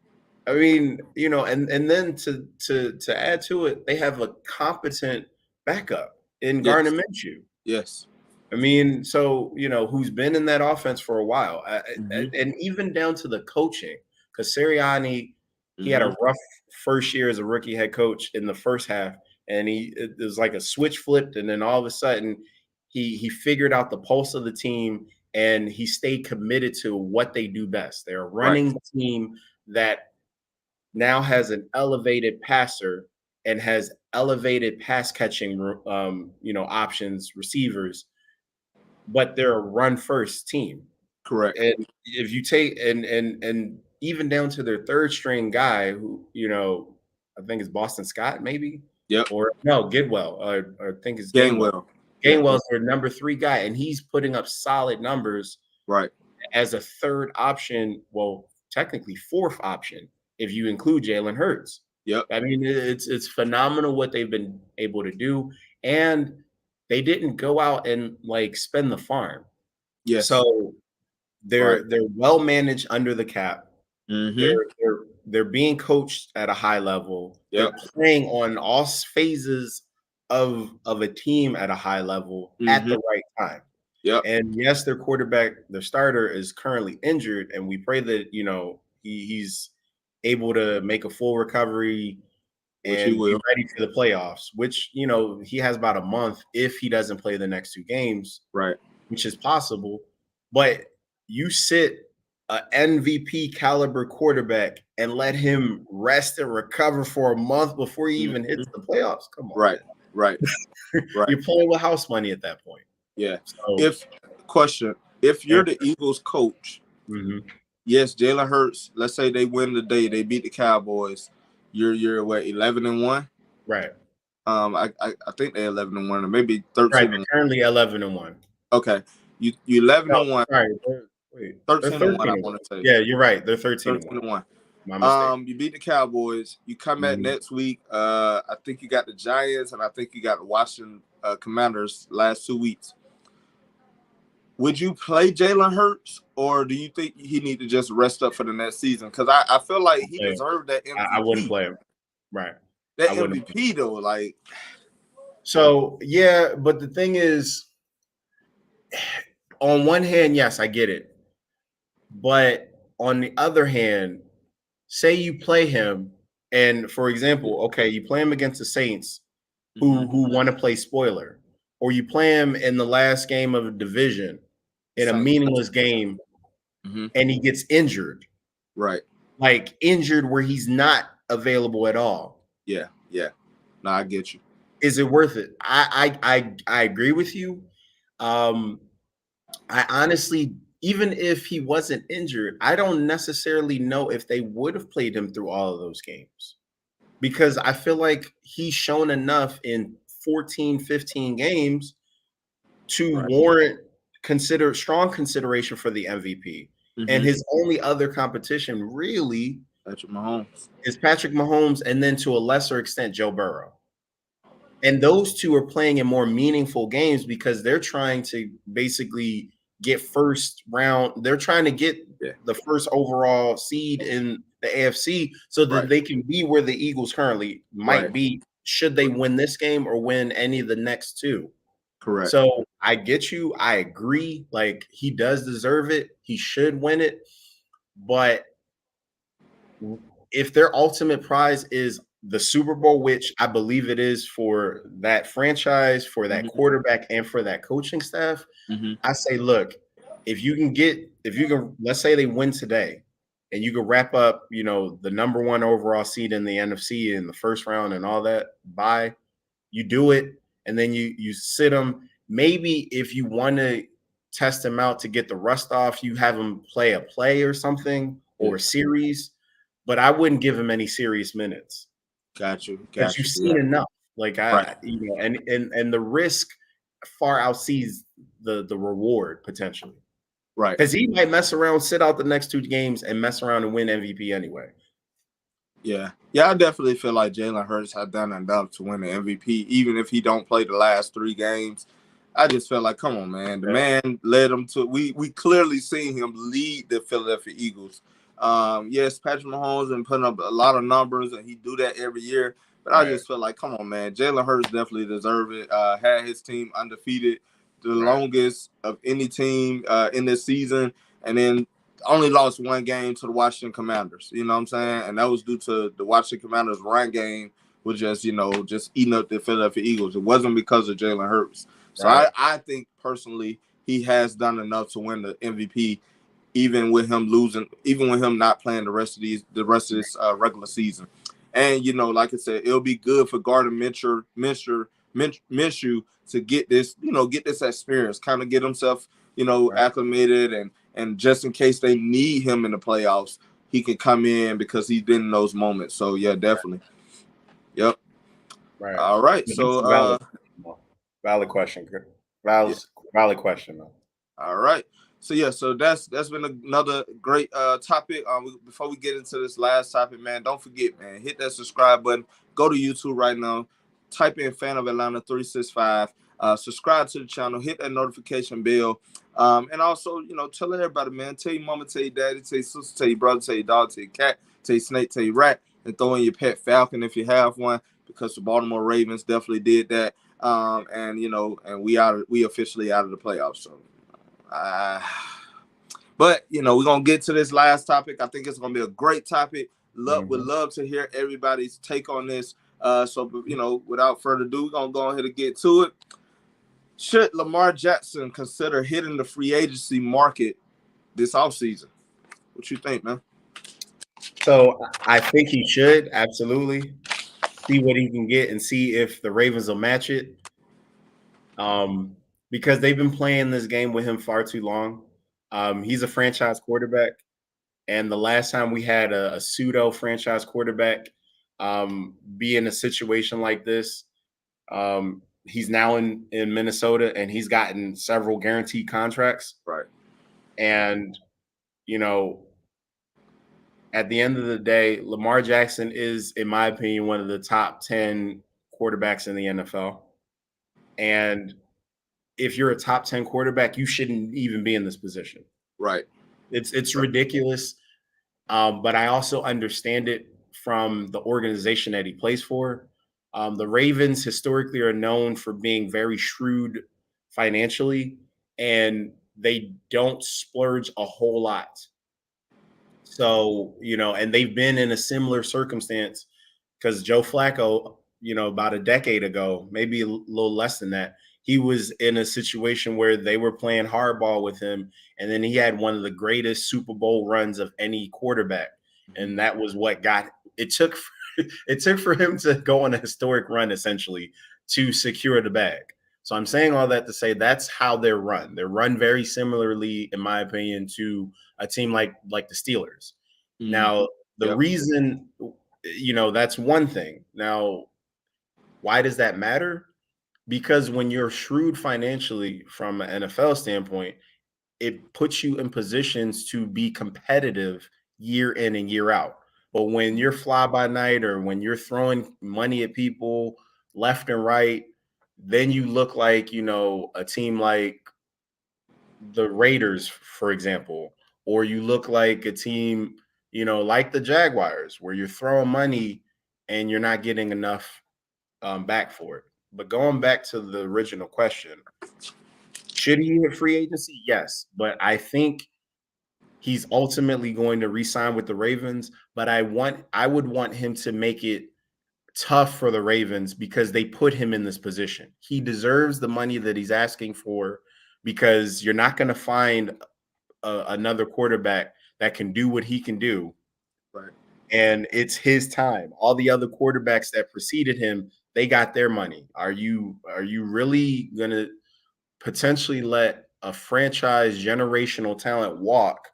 I mean, you know, and then to add to it, they have a competent backup in Gardner Minshew. Yes. I mean, so, you know, who's been in that offense for a while, and even down to the coaching, because Sirianni, he had a rough first year as a rookie head coach in the first half, and it was like a switch flipped, and then all of a sudden he figured out the pulse of the team, and he stayed committed to what they do best. They're a running team that now has an elevated passer and has elevated pass catching, you know, options, receivers. But they're a run first team. Correct. And if you take and even down to their third string guy who, you know, I think it's Boston Scott, maybe. Yep. Or no, Gidwell. I think it's Gainwell. Gainwell's their number 3 guy, and he's putting up solid numbers. Right. as a third option, well, technically fourth option, if you include Jalen Hurts. Yep. I mean, it's phenomenal what they've been able to do, and they didn't go out and like spend the farm. Yes. So they're well managed under the cap. Mm-hmm. They're being coached at a high level. Yep. They're playing on all phases of a team at a high level at the right time. Yep. And yes, their quarterback, their starter, is currently injured, and we pray that he's able to make a full recovery and be ready for the playoffs. Which he has about a month if he doesn't play the next 2 games, right? Which is possible. But you sit an MVP caliber quarterback and let him rest and recover for a month before he even hits the playoffs. Come on, right. You're playing with house money at that point. Yeah. So, if you're the Eagles coach, yes, Jalen Hurts. Let's say they win the day, they beat the Cowboys. You're what, 11-1? Right. I think they're 11-1, or maybe 13. Right. They're currently 11-1. Okay. You 11-1. Right. 13-1. I want to say. Yeah, you're right. They're 13-1. My mistake. You beat the Cowboys. You come back next week. I think you got the Giants, and I think you got the Washington Commanders last 2 weeks. Would you play Jalen Hurts, or do you think he need to just rest up for the next season? Because I feel like he deserved that MVP. I wouldn't play him. Right. That MVP though, like. So yeah, but the thing is, on one hand, yes, I get it, but on the other hand, say you play him, and for example, okay, you play him against the Saints, who want to play spoiler, or you play him in the last game of a division in a meaningless game, and he gets injured. Right. Like injured where he's not available at all. Yeah. No, I get you. Is it worth it? I agree with you. I honestly, even if he wasn't injured, I don't necessarily know if they would have played him through all of those games. Because I feel like he's shown enough in 14, 15 games to warrant strong consideration for the MVP. And his only other competition really is Patrick Mahomes, and then to a lesser extent, Joe Burrow. And those two are playing in more meaningful games because they're trying to basically get first round. They're trying to get the first overall seed in the AFC so that they can be where the Eagles currently might be should they win this game or win any of the next 2. Correct. So I get you. I agree. Like, he does deserve it. He should win it. But if their ultimate prize is the Super Bowl, which I believe it is for that franchise, for that quarterback, and for that coaching staff, I say, look, if you can, let's say they win today, and you can wrap up, the number 1 overall seed in the NFC in the first round and all that, you do it, and then you sit them. Maybe if you want to test them out to get the rust off, you have them play a play or something or a series, but I wouldn't give him any serious minutes. Got you. Because you've seen enough. Like and the risk far outsees the reward potentially. Right. Because he might mess around, sit out the next 2 games, and mess around and win MVP anyway. Yeah, I definitely feel like Jalen Hurts had done enough to win the MVP, even if he don't play the last 3 games. I just felt like, come on, man. The man led them to. We clearly seen him lead the Philadelphia Eagles. Yes, Patrick Mahomes been putting up a lot of numbers, and he do that every year. But I just feel like, come on, man. Jalen Hurts definitely deserved it. Had his team undefeated, the longest of any team in this season, and then only lost 1 game to the Washington Commanders. You know what I'm saying? And that was due to the Washington Commanders' run game, was just eating up the Philadelphia Eagles. It wasn't because of Jalen Hurts. So I think personally he has done enough to win the MVP, even with him losing, even with him not playing the rest of this regular season. And like I said, it'll be good for Gardner Minshew to get this, get this experience, kind of get himself, acclimated, and just in case they need him in the playoffs, he can come in because he's been in those moments. So yeah, definitely. Yep. Right. All right. So valid question. Valid question though. All right. So yeah, so that's been another great topic. Before we get into this last topic, man, don't forget, man, hit that subscribe button. Go to YouTube right now. Type in Fan of Atlanta 365. Subscribe to the channel. Hit that notification bell. And also, tell everybody, man. Tell your mama, tell your daddy, tell your sister, tell your brother, tell your dog, tell your cat, tell your snake, tell your rat, and throw in your pet falcon if you have one, because the Baltimore Ravens definitely did that. And we officially out of the playoffs. So. But we're gonna get to this last topic. I think it's gonna be a great topic. Would love to hear everybody's take on this. So without further ado, we're gonna go ahead and get to it. Should Lamar Jackson consider hitting the free agency market this offseason? What you think, man? So I think he should absolutely see what he can get and see if the Ravens will match it. Because they've been playing this game with him far too long. He's a franchise quarterback, and the last time we had a pseudo franchise quarterback be in a situation like this, he's now in Minnesota, and he's gotten several guaranteed contracts. Right. And at the end of the day, Lamar Jackson is, in my opinion, one of the top 10 quarterbacks in the NFL. And if you're a top 10 quarterback, you shouldn't even be in this position. Right. It's ridiculous. But I also understand it from the organization that he plays for. The Ravens historically are known for being very shrewd financially, and they don't splurge a whole lot. So, and they've been in a similar circumstance because Joe Flacco, about a decade ago, maybe a little less than that, he was in a situation where they were playing hardball with him, and then he had one of the greatest Super Bowl runs of any quarterback, and that was what got it. Took for him to go on a historic run, essentially, to secure the bag. So I'm saying all that to say that's how they're run. They're run very similarly, in my opinion, to a team like the Steelers. Now, the reason, that's one thing. Now, why does that matter? Because when you're shrewd financially from an NFL standpoint, it puts you in positions to be competitive year in and year out. But when you're fly by night, or when you're throwing money at people left and right, then you look like, a team like the Raiders, for example, or you look like a team, like the Jaguars, where you're throwing money and you're not getting enough back for it. But going back to the original question, should he hit free agency? Yes, but I think he's ultimately going to re-sign with the Ravens. But I would want him to make it tough for the Ravens because they put him in this position. He deserves the money that he's asking for, because you're not going to find another quarterback that can do what he can do. Right. And it's his time. All the other quarterbacks that preceded him, they got their money. Are you really going to potentially let a franchise generational talent walk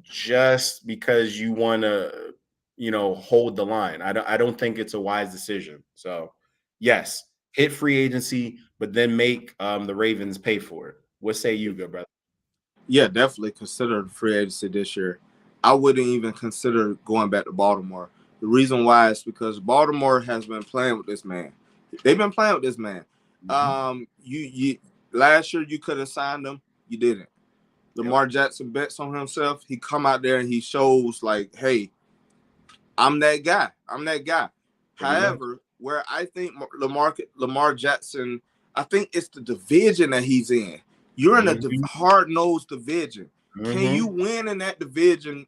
just because you want to, hold the line? I don't think it's a wise decision. So, yes, hit free agency, but then make the Ravens pay for it. What say you, good brother? Yeah, definitely consider the free agency this year. I wouldn't even consider going back to Baltimore. The reason why is because Baltimore has been playing with this man. They've been playing with this man. You last year you could have signed him, you didn't. Lamar Jackson bets on himself. He come out there and he shows like, hey, I'm that guy. I'm that guy. However, where I think Lamar Jackson, I think it's the division that he's in. You're in a hard-nosed division. Can you win in that division,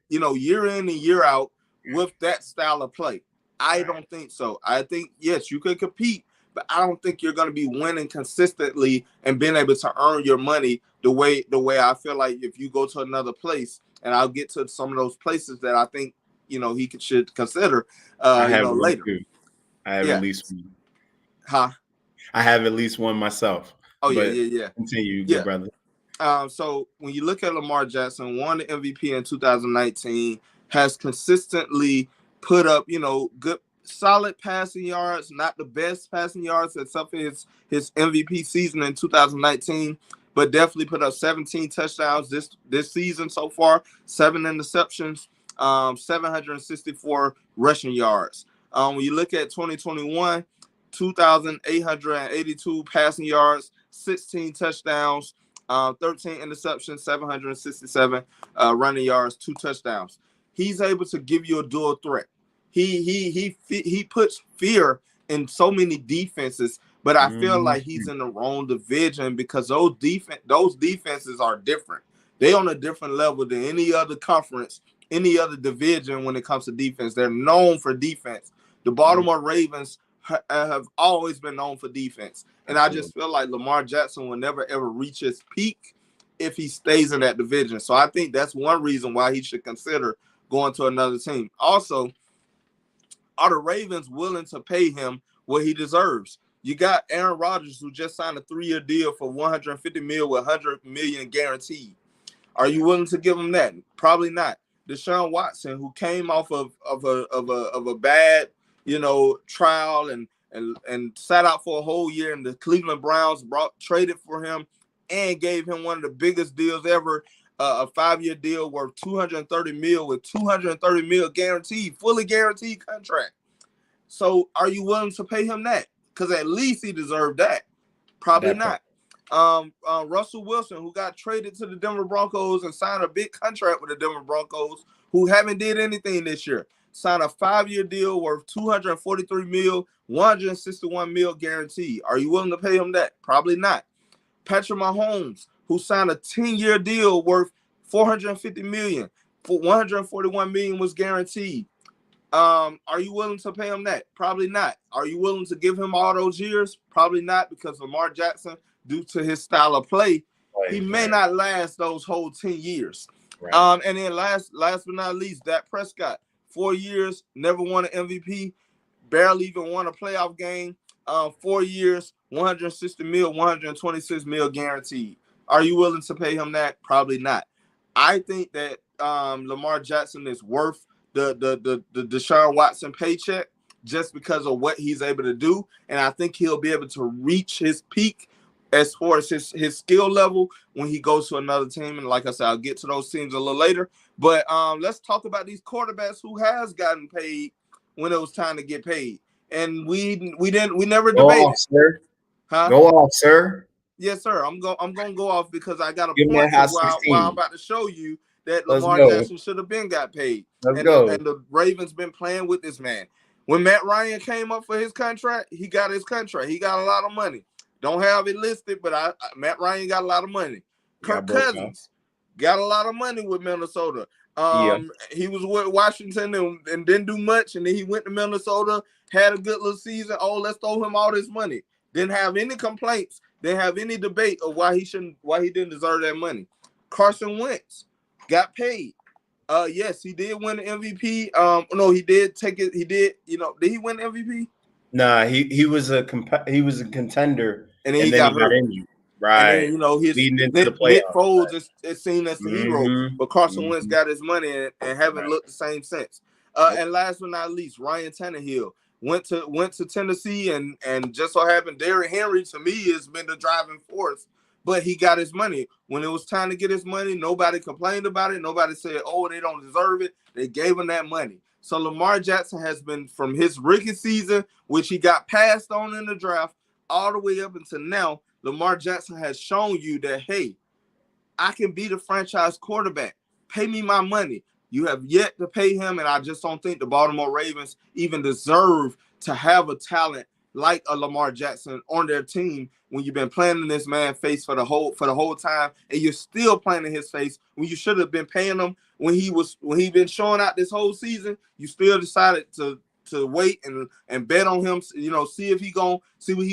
year in and year out with that style of play? I don't think so. I think, yes, you could compete, but I don't think you're going to be winning consistently and being able to earn your money the way I feel like if you go to another place, and I'll get to some of those places that I think, he should consider later. I have at least one. Huh? I have at least one myself. Oh, yeah. Continue, good brother. So when you look at Lamar Jackson, won the MVP in 2019, has consistently put up, good, solid passing yards, not the best passing yards except for his MVP season in 2019. but definitely put up 17 touchdowns this season so far, 7 interceptions, 764 rushing yards. When you look at 2021, 2,882 passing yards, 16 touchdowns, 13 interceptions, 767 running yards, 2 touchdowns. He's able to give you a dual threat. He puts fear in so many defenses, but I feel like he's in the wrong division because those defenses are different. They on a different level than any other conference, any other division when it comes to defense. They're known for defense. The Baltimore Ravens have always been known for defense. And I just feel like Lamar Jackson will never, ever reach his peak if he stays in that division. So I think that's one reason why he should consider going to another team. Also, are the Ravens willing to pay him what he deserves? You got Aaron Rodgers, who just signed a 3-year deal for $150 million with $100 million guaranteed. Are you willing to give him that? Probably not. Deshaun Watson, who came off of a bad, trial and sat out for a whole year, and the Cleveland Browns traded for him and gave him one of the biggest deals ever, a 5-year deal worth $230 million with $230 million guaranteed, fully guaranteed contract. So are you willing to pay him that? Because at least he deserved that. Probably not. Russell Wilson, who got traded to the Denver Broncos and signed a big contract with the Denver Broncos, who haven't did anything this year, signed a 5-year deal worth $243 million, $161 million guaranteed. Are you willing to pay him that? Probably not. Patrick Mahomes, who signed a 10-year deal worth $450 million, for $141 million was guaranteed. Are you willing to pay him that? Probably not. Are you willing to give him all those years? Probably not, because Lamar Jackson, due to his style of play, he may not last those whole 10 years. Right. And then last but not least, Dak Prescott, 4 years, never won an MVP, barely even won a playoff game. 4 years, $160 million, $126 million guaranteed. Are you willing to pay him that? Probably not. I think that Lamar Jackson is worth the Deshaun Watson paycheck just because of what he's able to do, and I think he'll be able to reach his peak as far as his skill level when he goes to another team. And like I said, I'll get to those teams a little later. But let's talk about these quarterbacks who has gotten paid when it was time to get paid. And we never Go debated. off, sir. Huh? Go off, sir. Yes, sir. I'm gonna go off because I got a Give point while I'm $16. about to show you that Let's Lamar go. Jackson should have been got paid. Let's and go. The Ravens been playing with this man. When Matt Ryan came up for his contract, he got his contract. He got a lot of money. Don't have it listed, but Matt Ryan got a lot of money. Kirk Cousins got a lot of money with Minnesota. He was with Washington and didn't do much, and then he went to Minnesota, had a good little season. Oh, let's throw him all this money. Didn't have any complaints. Didn't have any debate of why he didn't deserve that money. Carson Wentz got paid. Yes, he did win the MVP. No, he did take it. He did. Did he win the MVP? Nah, he was a contender, and then he got hurt. Injured. Right. And then, his Nick Foles is seen as the hero, but Carson Wentz got his money and haven't looked the same since. And last but not least, Ryan Tannehill went to Tennessee, and just so happened Derrick Henry to me has been the driving force. But he got his money. When it was time to get his money, nobody complained about it. Nobody said, oh, they don't deserve it. They gave him that money. So Lamar Jackson has been, from his rookie season, which he got passed on in the draft, all the way up until now, Lamar Jackson has shown you that, hey, I can be the franchise quarterback. Pay me my money. You have yet to pay him, and I just don't think the Baltimore Ravens even deserve to have a talent like a Lamar Jackson on their team when you've been playing in this man's face for the whole time, and you're still playing in his face when you should have been paying him when he been showing out this whole season. You still decided to wait and bet on him, see what he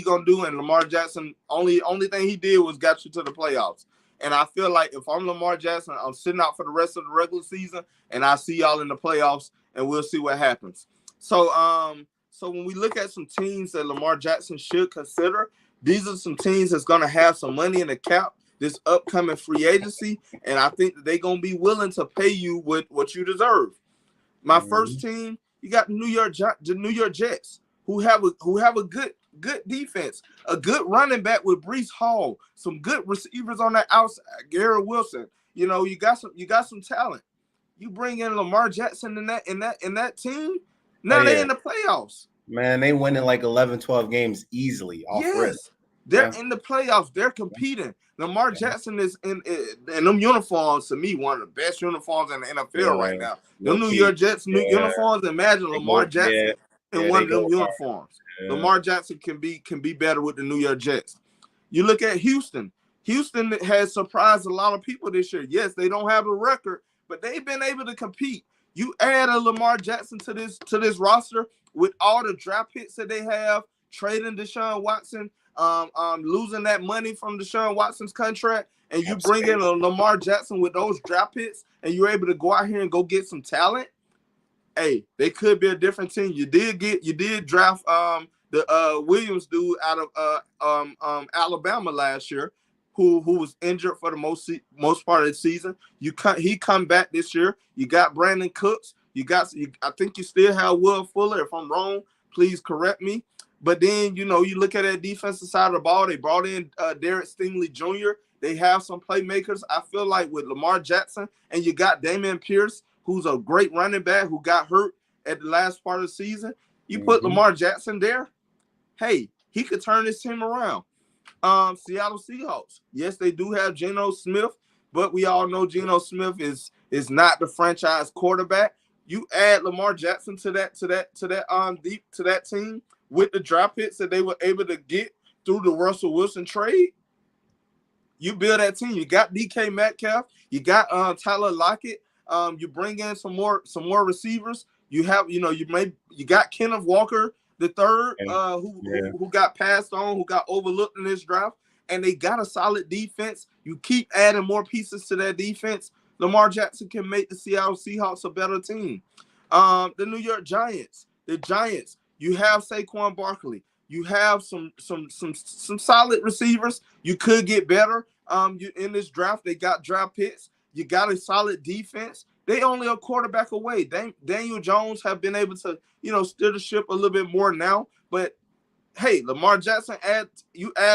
gonna do. And Lamar Jackson, only thing he did was got you to the playoffs. And I feel like if I'm Lamar Jackson, I'm sitting out for the rest of the regular season, and I see y'all in the playoffs, and we'll see what happens. So when we look at some teams that Lamar Jackson should consider, these are some teams that's going to have some money in the cap this upcoming free agency, and I think that they're going to be willing to pay you what you deserve. My first team, you got the New York Jets, who have a good good defense, a good running back with Brees Hall, some good receivers on that outside, Garrett Wilson. You got some talent. You bring in Lamar Jackson in that team. Oh Now they yeah, in the playoffs. man, they winning like 11, 12 games easily off rip. Yes, they're Yeah, in the playoffs. They're competing. Lamar Jackson is in them uniforms. To me, one of the best uniforms in the NFL yeah, right now. Them low New key. York Jets new Yeah, uniforms. Imagine they Lamar go. Yeah, Jackson in yeah, one they of go them hard. uniforms. Yeah. Lamar Jackson can be better with the New York Jets. You look at Houston. Houston has surprised a lot of people this year. Yes, they don't have a record, but they've been able to compete. You add a Lamar Jackson to this roster with all the draft picks that they have, trading Deshaun Watson, losing that money from Deshaun Watson's contract, and you bring in a Lamar Jackson with those draft picks, and you're able to go out here and go get some talent. Hey, they could be a different team. You did draft the Williams dude out of Alabama last year, who was injured for the most part of the season. He come back this year. You got Brandon Cooks. I think you still have Will Fuller. If I'm wrong, please correct me. But then you look at that defensive side of the ball. They brought in Derek Stingley Jr. They have some playmakers. I feel like with Lamar Jackson and you got Damian Pierce, who's a great running back who got hurt at the last part of the season. You put Lamar Jackson there, hey, he could turn this team around. Seattle Seahawks. Yes, they do have Geno Smith, but we all know Geno Smith is not the franchise quarterback. You add Lamar Jackson to that team with the draft picks that they were able to get through the Russell Wilson trade. You build that team. You got DK Metcalf. You got Tyler Lockett. You bring in some more receivers. You have you got Kenneth Walker the third, who got passed on, who got overlooked in this draft, and they got a solid defense. You keep adding more pieces to that defense. Lamar Jackson can make the Seattle Seahawks a better team. The New York Giants. The Giants. You have Saquon Barkley. You have some solid receivers. You could get better. You in this draft, they got draft picks. You got a solid defense. They only a quarterback away. Daniel Jones have been able to, steer the ship a little bit more now. But hey, Lamar Jackson, add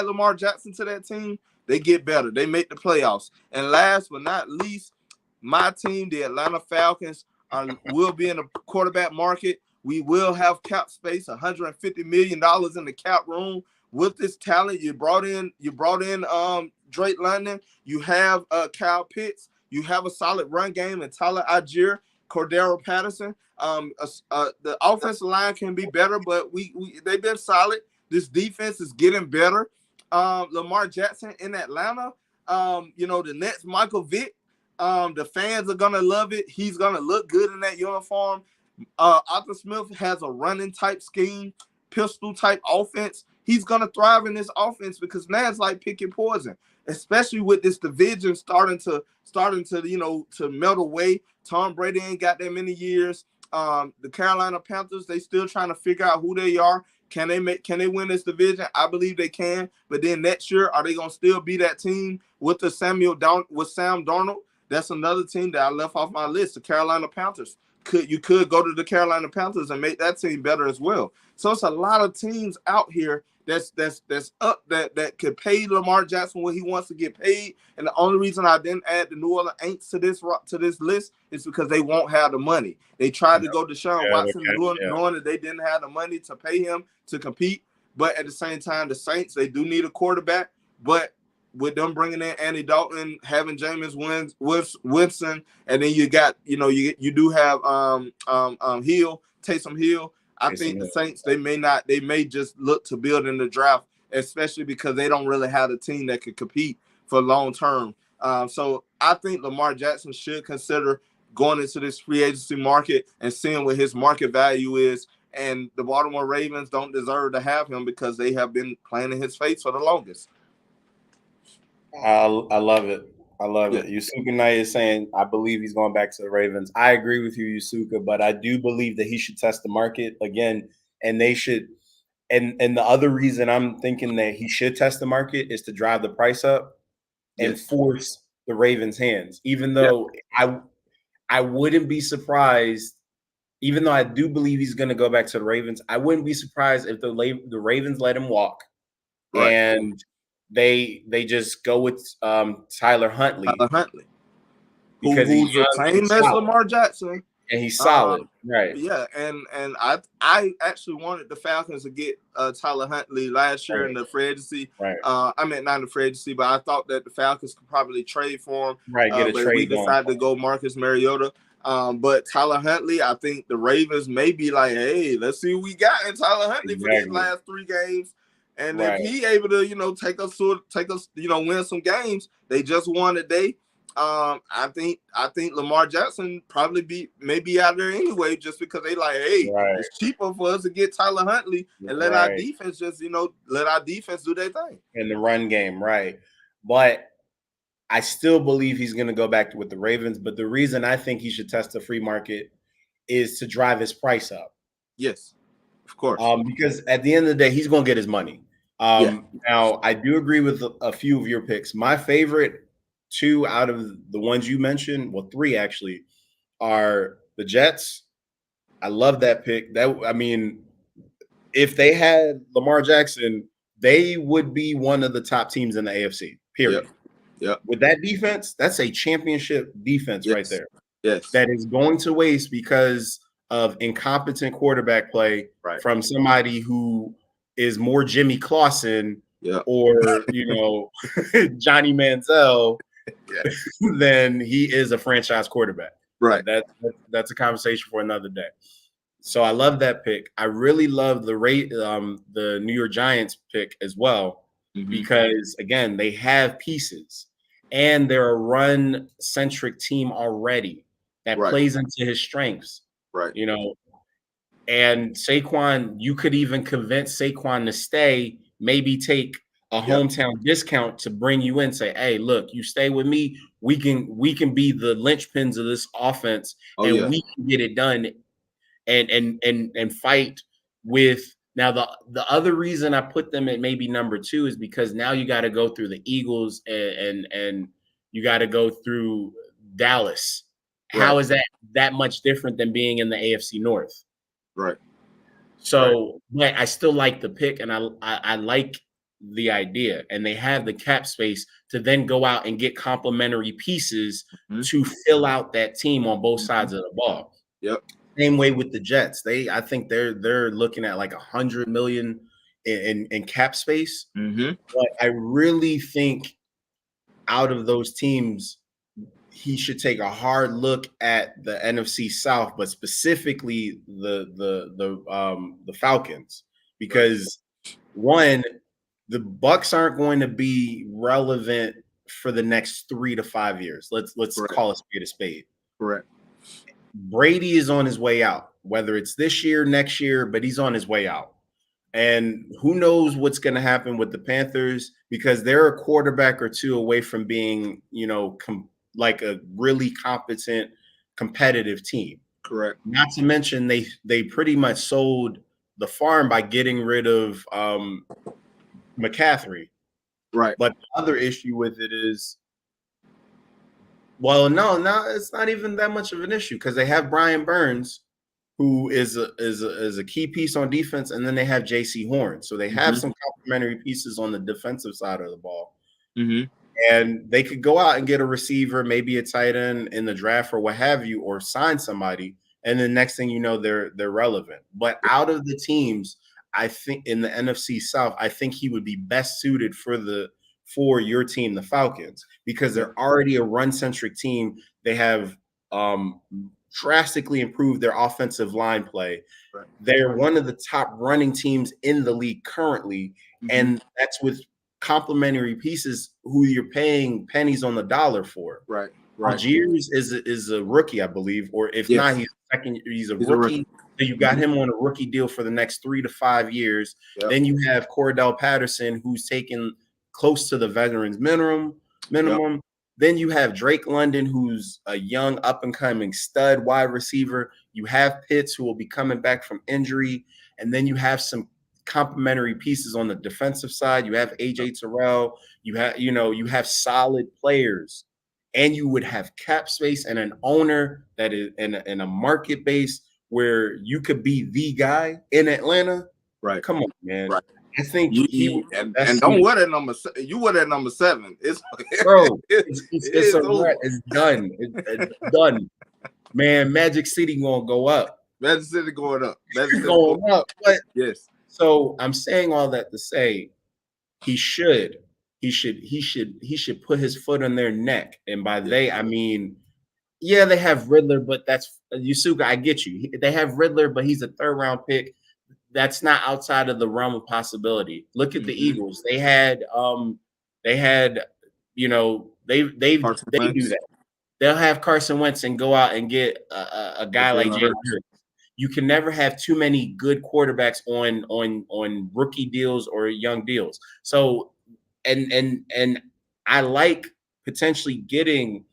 Lamar Jackson to that team, they get better. They make the playoffs. And last but not least, my team, the Atlanta Falcons, will be in the quarterback market. We will have cap space, $150 million in the cap room. With this talent, you brought in Drake London. You have Kyle Pitts. You have a solid run game and Tyler Algier, Cordero Patterson. The offensive line can be better, but they've been solid. This defense is getting better. Lamar Jackson in Atlanta. The Nets, Michael Vick. The fans are gonna love it. He's gonna look good in that uniform. Arthur Smith has a running type scheme, pistol type offense. He's gonna thrive in this offense because now it's like picking poison, especially with this division starting to to melt away. Tom Brady ain't got that many years. The Carolina Panthers, they still trying to figure out who they are. Can they win this division? I believe they can. But then next year, are they gonna still be that team with Sam Darnold? That's another team that I left off my list. The Carolina Panthers. You could go to the Carolina Panthers and make that team better as well. So it's a lot of teams out here that's up that could pay Lamar Jackson what he wants to get paid. And the only reason I didn't add the New Orleans Aints to this list is because they won't have the money. They tried to go to Deshaun Watson, knowing that they didn't have the money to pay him to compete. But at the same time, the Saints, they do need a quarterback. But with them bringing in Andy Dalton, having Jameis Winston, and then you got you do have Taysom Hill. I think the Saints they may just look to build in the draft, especially because they don't really have a team that could compete for long term. So I think Lamar Jackson should consider going into this free agency market and seeing what his market value is. And the Baltimore Ravens don't deserve to have him because they have been playing in his face for the longest. I love it. I love it. Yusuka Knight is saying, I believe he's going back to the Ravens. I agree with you, Yusuka, but I do believe that he should test the market again, and they should. And the other reason I'm thinking that he should test the market is to drive the price up and force the Ravens' hands. Even though I wouldn't be surprised even though I do believe he's going to go back to the Ravens, I wouldn't be surprised if the Ravens let him walk Right. and they just go with Tyler Huntley Tyler Huntley, because he's who's the young and same he's as solid. Lamar Jackson. And he's Uh, solid, right? yeah, and I actually wanted the Falcons to get Tyler Huntley last year in Right, the free agency. right, I meant not in the free agency, but I thought that the Falcons could probably trade for him. right. Get a But we trade going. decided to go Marcus Mariota. But Tyler Huntley, I think the Ravens may be like, hey, let's see what we got in Tyler Huntley for these Exactly. last 3 games. And if Right, he able to, take us, win some games, they just won today. I think Lamar Jackson probably may be out there anyway, just because they like, hey, right, it's cheaper for us to get Tyler Huntley and let our right. defense let our defense do their thing. In the run game, right? But I still believe he's going to go back with the Ravens. But the reason I think he should test the free market is to drive his price up. Yes, of course. Because at the end of the day, he's going to get his money. Now, I do agree with a few of your picks. My favorite 2 out of the ones you mentioned, well, 3 actually, are the Jets. I love that pick. If they had Lamar Jackson, they would be one of the top teams in the AFC, period. Yep. With that defense, that's a championship defense right there. Yes. That is going to waste because of incompetent quarterback play from somebody who is more Jimmy Clausen or, Johnny Manziel than he is a franchise quarterback. Right. That's a conversation for another day. So I love that pick. I really love the New York Giants pick as well, because again, they have pieces and they're a run-centric team already that plays into his strengths. Right. And Saquon, you could even convince Saquon to stay, maybe take a hometown discount to bring you in, say, hey, look, you stay with me, we can be the linchpins of this offense, we can get it done and fight with. Now the other reason I put them at maybe number 2 is because now you got to go through the Eagles and you got to go through Dallas. How is that much different than being in the AFC North? Right. So, but I still like the pick, and I like the idea, and they have the cap space to then go out and get complementary pieces to fill out that team on both sides of the ball. Yep. Same way with the Jets. I think they're looking at like $100 million in cap space. But I really think out of those teams, he should take a hard look at the NFC South, but specifically the Falcons, because one, the Bucks aren't going to be relevant for the next 3 to 5 years. Let's call a spade a spade. Correct. Brady is on his way out, whether it's this year, next year, but he's on his way out. And who knows what's going to happen with the Panthers, because they're a quarterback or 2 away from being, like a really competent, competitive team. Correct. Not to mention they pretty much sold the farm by getting rid of McCaffrey. Right. But the other issue with it is, well, no, it's not even that much of an issue, because they have Brian Burns, who is a key piece on defense, and then they have J.C. Horn. So they have some complementary pieces on the defensive side of the ball. And they could go out and get a receiver, maybe a tight end in the draft or what have you, or sign somebody, and the next thing you know, they're relevant. But out of the teams, I think in the NFC South, I think he would be best suited for your team, the Falcons, because they're already a run-centric team. They have drastically improved their offensive line play. Right. They're one of the top running teams in the league currently, and that's with complementary pieces who you're paying pennies on the dollar for. Right. Algiers is a rookie, I believe, or if not, he's a rookie. So you got him on a rookie deal for the next 3 to 5 years. Yep. Then you have Cordell Patterson, who's taken close to the veterans minimum. Yep. Then you have Drake London, who's a young up-and-coming stud wide receiver. You have Pitts, who will be coming back from injury. And then you have some complementary pieces on the defensive side. You have AJ Terrell. You have solid players. And you would have cap space and an owner that is in a market base where you could be the guy in Atlanta, Right. come on, man. Right. I think he would be the best And don't suited. wear that number. You wear that number 7. It's Bro, it it's a is wrap. over. It's done. It's done. Man, Magic City gonna go up. Magic City going up. Magic City Going up. But yes. so I'm saying all that to say he should put his foot on their neck. And by they, I mean, yeah, they have Riddler, but that's Yusuke. I get you. They have Riddler, but he's a 3rd round pick. That's not outside of the realm of possibility. Look at the Eagles. They had, you know, they do that. They'll have Carson Wentz and go out and get a guy like Jalen Hurts. You can never have too many good quarterbacks on rookie deals or young deals. So, and I like potentially getting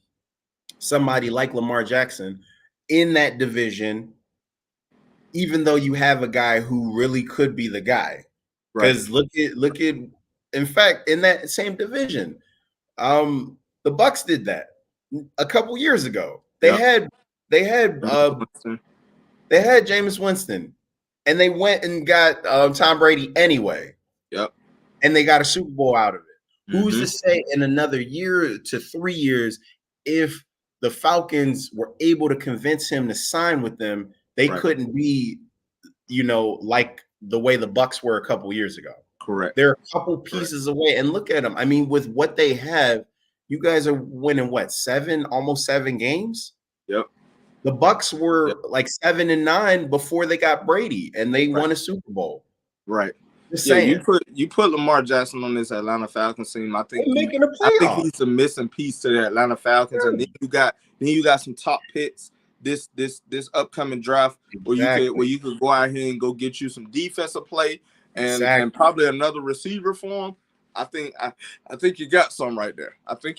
somebody like Lamar Jackson in that division, even though you have a guy who really could be the guy. Because look at, in fact, in that same division, the Bucks did that a couple years ago. They had Jameis Winston, and they went and got Tom Brady anyway. Yep. And they got a Super Bowl out of it. Who's to say in another year to 3 years, if the Falcons were able to convince him to sign with them, they couldn't be, like the way the Bucks were a couple years ago. Correct. They're a couple pieces away. And look at them. I mean, with what they have, you guys are winning what, almost 7 games? Yep. The Bucks were like 7-9 before they got Brady, and they won a Super Bowl. Right. Just saying. saying. You put Lamar Jackson on this Atlanta Falcons team. I think I think he's a missing piece to the Atlanta Falcons. And then you got some top picks this upcoming draft where you could go out here and go get you some defensive play and probably another receiver for him. I think you got some right there. I think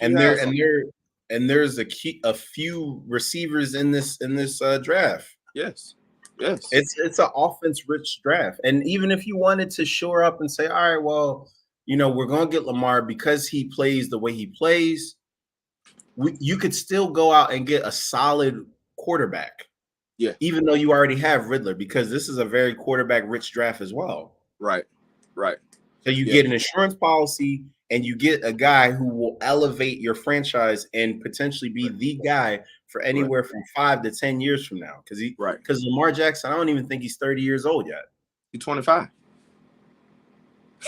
there's a few receivers in this draft. Yes. It's an offense-rich draft. And even if you wanted to shore up and say, all right, well, we're going to get Lamar because he plays the way he plays, you could still go out and get a solid quarterback. Yeah. Even though you already have Riddler, because this is a very quarterback-rich draft as well. Right. So you get an insurance policy, and you get a guy who will elevate your franchise and potentially be the guy for anywhere from 5 to 10 years from now. Because Lamar Jackson, I don't even think he's 30 years old yet. He's 25.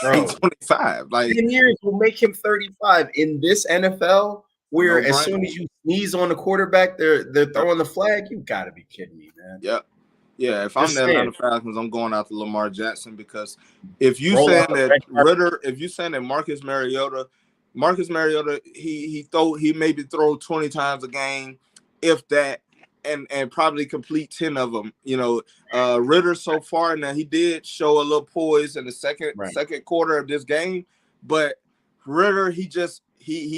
Bro, he's 25. Like 10 years will make him 35 in this NFL, where as soon as you sneeze on the quarterback, they're throwing the flag. You got to be kidding me, man. Yep. Yeah, if I'm the Atlanta Falcons, I'm going out to Lamar Jackson, because if you saying that Ritter, if you saying that Marcus Mariota, he maybe throw 20 times a game, if that, and probably complete 10 of them. Ritter so far now, he did show a little poise in the second quarter of this game, but Ritter he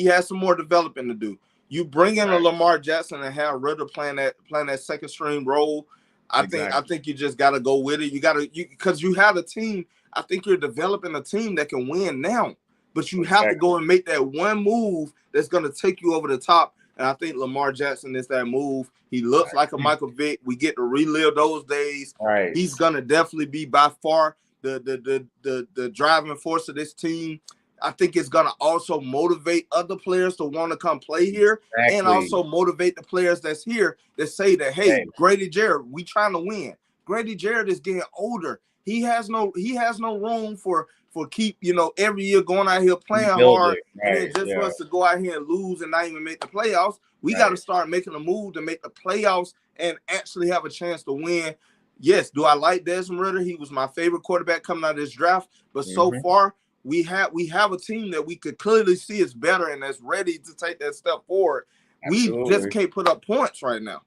has some more developing to do. You bring in a Lamar Jackson and have Ritter playing that second string role. I think you just got to go with it. Because you have a team. I think you're developing a team that can win now, but you have to go and make that one move that's going to take you over the top. And I think Lamar Jackson is that move. He looks like a Michael Vick. We get to relive those days. Right. He's going to definitely be by far the driving force of this team. I think it's going to also motivate other players to want to come play here, and also motivate the players that's here that say that, hey, Grady Jarrett, we trying to win. Grady Jarrett is getting older. He has no room for keep, every year going out here playing hard and just for us to go out here and lose and not even make the playoffs. We got to start making a move to make the playoffs and actually have a chance to win. Yes, do I like Desmond Ridder? He was my favorite quarterback coming out of this draft, but so far, we have a team that we could clearly see is better and that's ready to take that step forward. Absolutely. We just can't put up points right now.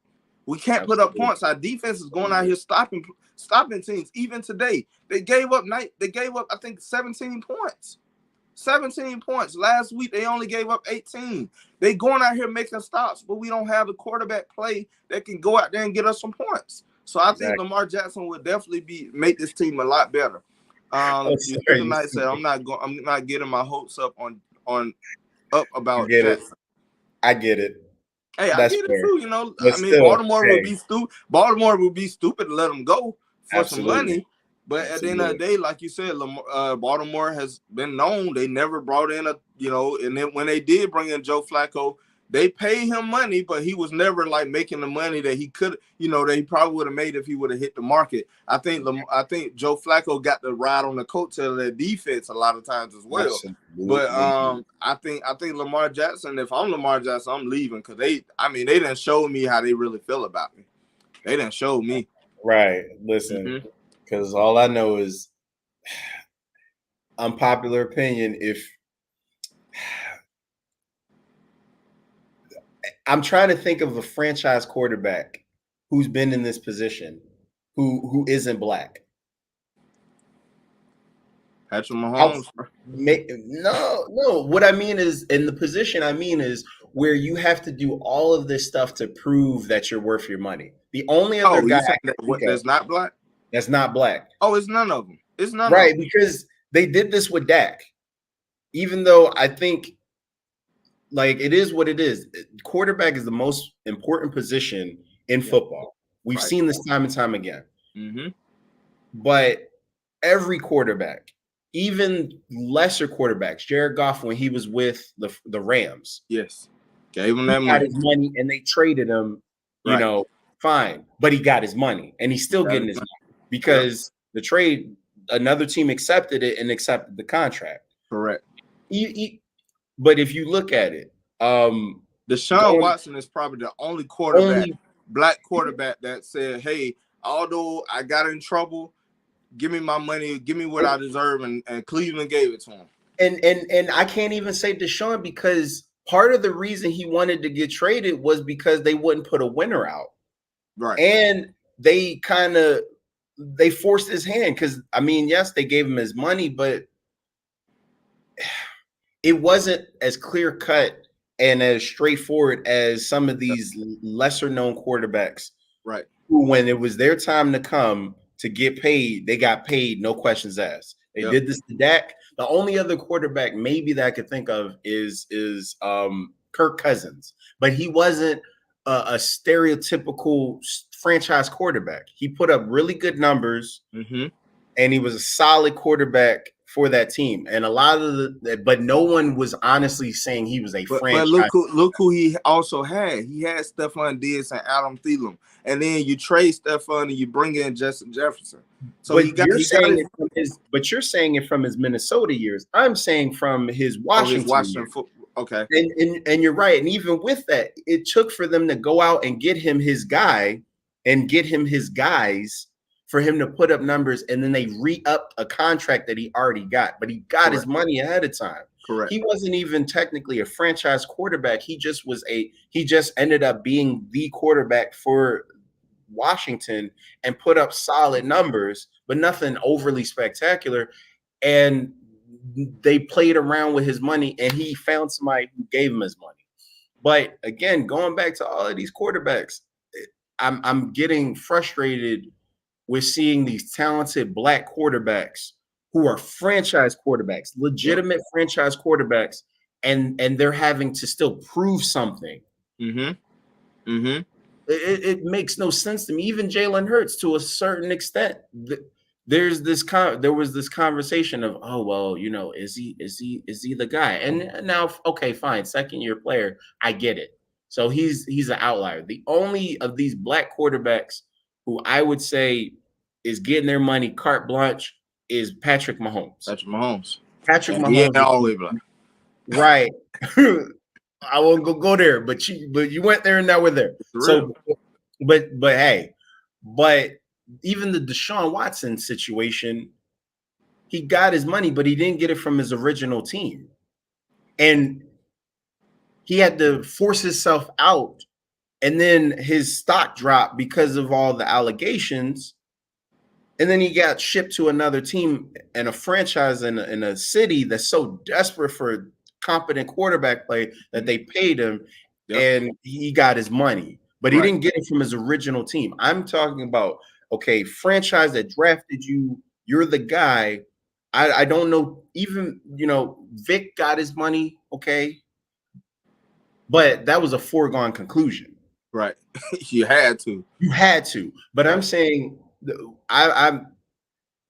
We can't put up points. Our defense is going out here stopping teams. Even today, they gave up I think 17 points. 17 points. Last week they only gave up 18. They going out here making stops, but we don't have the quarterback play that can go out there and get us some points. So I think Lamar Jackson would definitely make this team a lot better. Tonight said I'm not getting my hopes up about Jackson. I get it. Hey, I That's get it fair. too. You know, But I mean, still, Baltimore would hey, be stupid. Baltimore would be stupid to let him go for some absolutely. money. But at the end of the Absolutely. day, like you said, Baltimore has been known. They never brought in and then when they did bring in Joe Flacco, they paid him money, but he was never like making the money that he could, that he probably would have made if he would have hit the market. I think Joe Flacco got to ride on the coattail of their defense a lot of times as well. But Absolutely. I think Lamar Jackson. If I'm Lamar Jackson, I'm leaving because they didn't show me how they really feel about me. They didn't show me. Right. Listen, Mm-hmm. because all I know is unpopular opinion. If I'm trying to think of a franchise quarterback who's been in this position who isn't black. Patrick I'll Mahomes. no. What I mean is, in the position I mean is where you have to do all of this stuff to prove that you're worth your money. The only other Oh, guy you I saying can that think of that's not black? that's not black, Oh, it's none of them. It's none of right? them. Because they did this with Dak. Even though I think, like, it is what it is. Quarterback is the most important position in Yeah. football. We've Right. seen this time and time again. Mm-hmm. But every quarterback, even lesser quarterbacks, Jared Goff when he was with the Rams, Yes. Gave him he that got money. his money and they traded him, Right. fine. But he got his money and he's still Got getting his his money. money Yep. because the trade, another team accepted it and accepted the contract. Correct. But if you look at it, Deshaun going Watson is probably the only only black quarterback that said, "Hey, although I got in trouble, give me my money, give me what I deserve," and Cleveland gave it to him. and I can't even say Deshaun because part of the reason he wanted to get traded was because they wouldn't put a winner out. Right. And they forced his hand because I mean, yes, they gave him his money, but it wasn't as clear cut and as straightforward as some of these lesser known quarterbacks Right. who, when it was their time to come to get paid, they got paid, no questions asked. They Yep. did this to Dak. The only other quarterback maybe that I could think of is Kirk Cousins, but he wasn't a stereotypical franchise quarterback. He put up really good numbers, Mm-hmm. and he was a solid quarterback for that team. And a lot of but no one was honestly saying he was a But franchise. look who he also had. He had Stephon Diggs and Adam Thielen, and then you trade Stephon and you bring in Justin Jefferson. So But you're he got saying it from his. But you're saying it from his Minnesota years. I'm saying from his his Washington Washington years. football. Okay. And you're right. And even with that, it took for them to go out and get him his guy and get him his guys for him to put up numbers. And then they re-upped a contract that he already got, but he got his Correct. money ahead of time. Correct. He wasn't even technically a franchise quarterback. He just ended up being the quarterback for Washington and put up solid numbers, but nothing overly spectacular. And they played around with his money, and he found somebody who gave him his money. But again, going back to all of these quarterbacks, I'm getting frustrated with seeing these talented black quarterbacks who are franchise quarterbacks, Yep. legitimate franchise quarterbacks, and they're having to still prove something. Mm-hmm. Mm-hmm. It makes no sense to me. Even Jalen Hurts, to a certain extent, there was this conversation of, oh well, is he the guy? And now, okay, fine, second year player, I get it. So he's an outlier. The only of these black quarterbacks who I would say is getting their money carte blanche is Patrick Mahomes. Patrick Mahomes. Patrick And he ain't Mahomes, always black. right? I won't go there, but you went there and now we're there. It's real. So, but hey, but even the Deshaun Watson situation, he got his money, but he didn't get it from his original team, and he had to force himself out, and then his stock dropped because of all the allegations. And then he got shipped to another team and a franchise in a city that's so desperate for competent quarterback play that they paid him, Yep. and he got his money. But he Right. didn't get it from his original team. I'm talking about, okay, franchise that drafted you, you're the guy. I don't know, even Vic got his money, okay. but that was a foregone conclusion. Right. You had to. You had to. But I'm Right. saying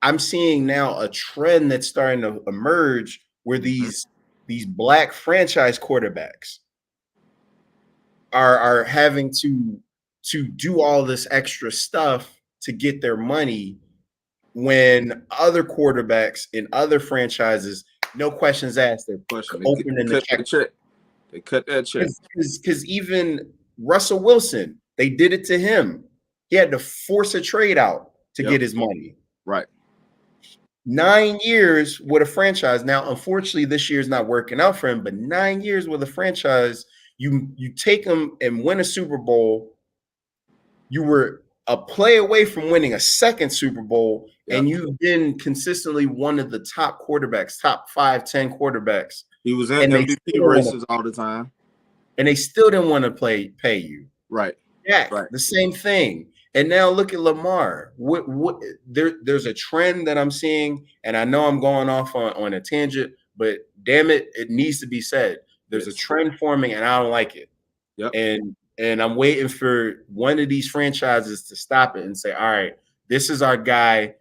I'm seeing now a trend that's starting to emerge where Mhm. these black franchise quarterbacks are having to do all this extra stuff to get their money when other quarterbacks in other franchises, no questions asked, they're Question. They opening the cut that check. check. They cut that check. Because even Russell Wilson, they did it to him. He had to force a trade out to Yep. get his money. Right. 9 years with a franchise. Now, unfortunately, this year's not working out for him, but 9 years with a franchise, you take him and win a Super Bowl. You were a play away from winning a second Super Bowl, Yep. and you've been consistently one of the top quarterbacks, top 5, 10 quarterbacks. He was in And they MVP still races all the time. didn't want to pay you. Right. Jack, Right. the same thing. And now look at Lamar. There's a trend that I'm seeing, and I know I'm going off on a tangent, but damn it, it needs to be said. There's a Yes. trend forming, and I don't like it. Yep. And I'm waiting for one of these franchises to stop it and say, all right, this is our guy,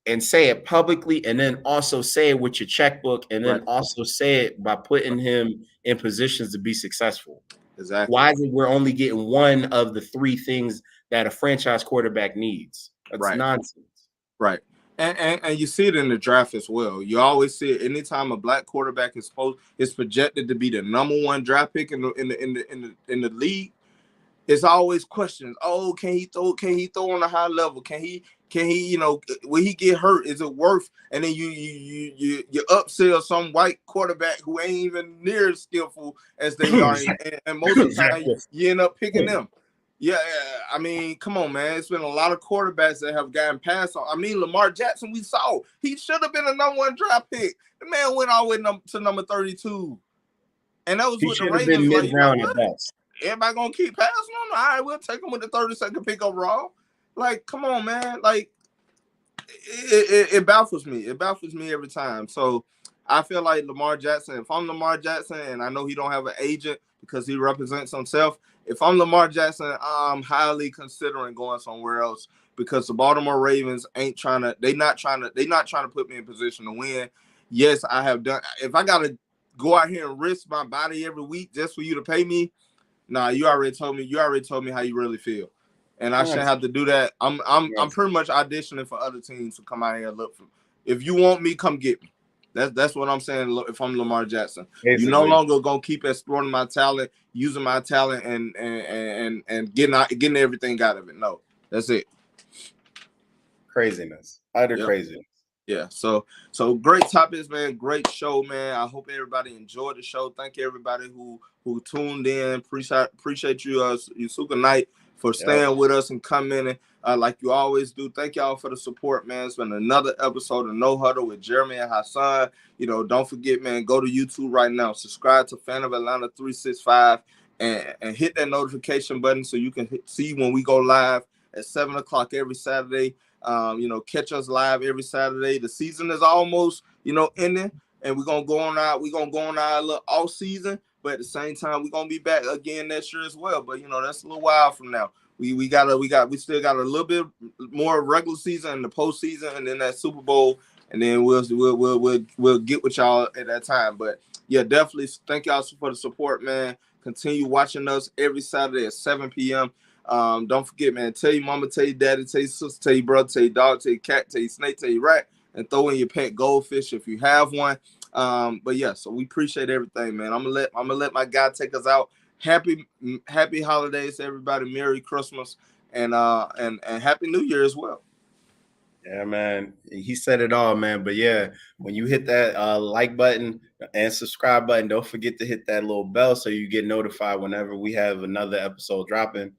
and say it publicly, and then also say it with your checkbook, and then Right. also say it by putting him in positions to be successful. Exactly. Why is it we're only getting one of the 3 things that a franchise quarterback needs? That's Right. nonsense. Right. And you see it in the draft as well. You always see it anytime a black quarterback is projected to be the #1 draft pick in the league. It's always questions. Oh, can he throw? Can he throw on a high level? Can he? Can he? Will he get hurt? Is it worth? And then you upsell some white quarterback who ain't even near as skillful as they are, and most of the time you end up picking them. Yeah, I mean, come on, man. It's been a lot of quarterbacks that have gotten passed on. I mean, Lamar Jackson, we saw he should have been a #1 draft pick. The man went all the way to number 32, and that was He with the should have been Ravens. Like, you know mid-round at what? best. Everybody gonna keep passing on. All right, we'll take him with the 32nd pick overall. Like, come on, man. Like, it baffles me. It baffles me every time. So I feel like Lamar Jackson, if I'm Lamar Jackson, and I know he don't have an agent because he represents himself, if I'm Lamar Jackson, I'm highly considering going somewhere else because the Baltimore Ravens ain't trying to, they're not trying to put me in position to win. Yes, I have done, if I gotta go out here and risk my body every week just for you to pay me, nah, you already told me how you really feel. And I shouldn't have to do that. I'm pretty much auditioning for other teams to come out here and look for me. If you want me, come get me. That's what I'm saying. If I'm Lamar Jackson, you no longer gonna keep exploring my talent, using my talent, and getting everything out of it. No, that's it. Craziness, utter craziness. Yeah. So great topics, man. Great show, man. I hope everybody enjoyed the show. Thank you everybody who tuned in. Appreciate you, Yusuka Knight, for staying with us and commenting like you always do. Thank y'all for the support, man. It's been another episode of No Huddle with Jeramy and Hassan. Don't forget, man, go to YouTube right now. Subscribe to Fan of Atlanta 365 and hit that notification button so you can see when we go live at 7 o'clock every Saturday. Catch us live every Saturday. The season is almost, ending, and we're gonna go on our little off season, but at the same time, we're gonna be back again next year as well. But that's a little while from now. We still got a little bit more regular season and the postseason, and then that Super Bowl, and then we'll get with y'all at that time. But yeah, definitely thank y'all for the support, man. Continue watching us every Saturday at 7 p.m. Don't forget, man, tell your mama, tell your daddy, tell your sister, tell your brother, tell your dog, tell your cat, tell your snake, tell your rat, and throw in your pet goldfish if you have one. But yeah, so we appreciate everything, man. I'm gonna let my guy take us out. Happy holidays, everybody. Merry Christmas and Happy New Year as well. Yeah, man. He said it all, man. But yeah, when you hit that like button and subscribe button, don't forget to hit that little bell so you get notified whenever we have another episode dropping.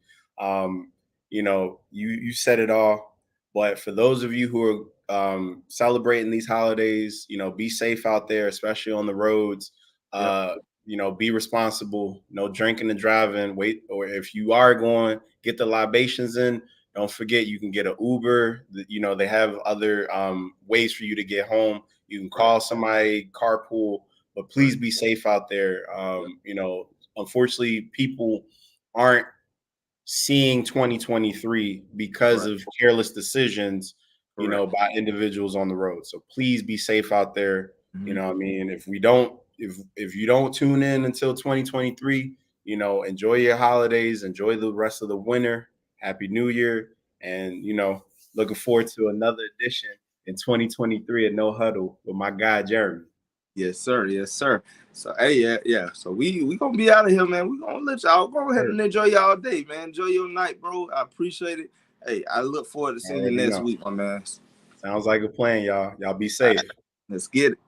You said it all. But for those of you who are celebrating these holidays, be safe out there, especially on the roads. Be responsible. No drinking and driving. Wait, or if you are going, get the libations in. Don't forget, you can get an Uber. They have other ways for you to get home. You can call somebody, carpool, but please be safe out there. unfortunately, people aren't seeing 2023 because Right. of careless decisions, Correct. by individuals on the road. So please be safe out there. Mhm. I mean, if you don't tune in until 2023, enjoy your holidays, enjoy the rest of the winter. Happy New Year, and looking forward to another edition in 2023 at No Huddle with my guy Jeremy. Yes, sir. Yes, sir. So hey, yeah. So we gonna be out of here, man. We gonna let y'all go ahead and enjoy y'all day, man. Enjoy your night, bro. I appreciate it. Hey, I look forward to seeing you Already next know. week, my man. Sounds like a plan, y'all. Y'all be All safe. right, let's get it.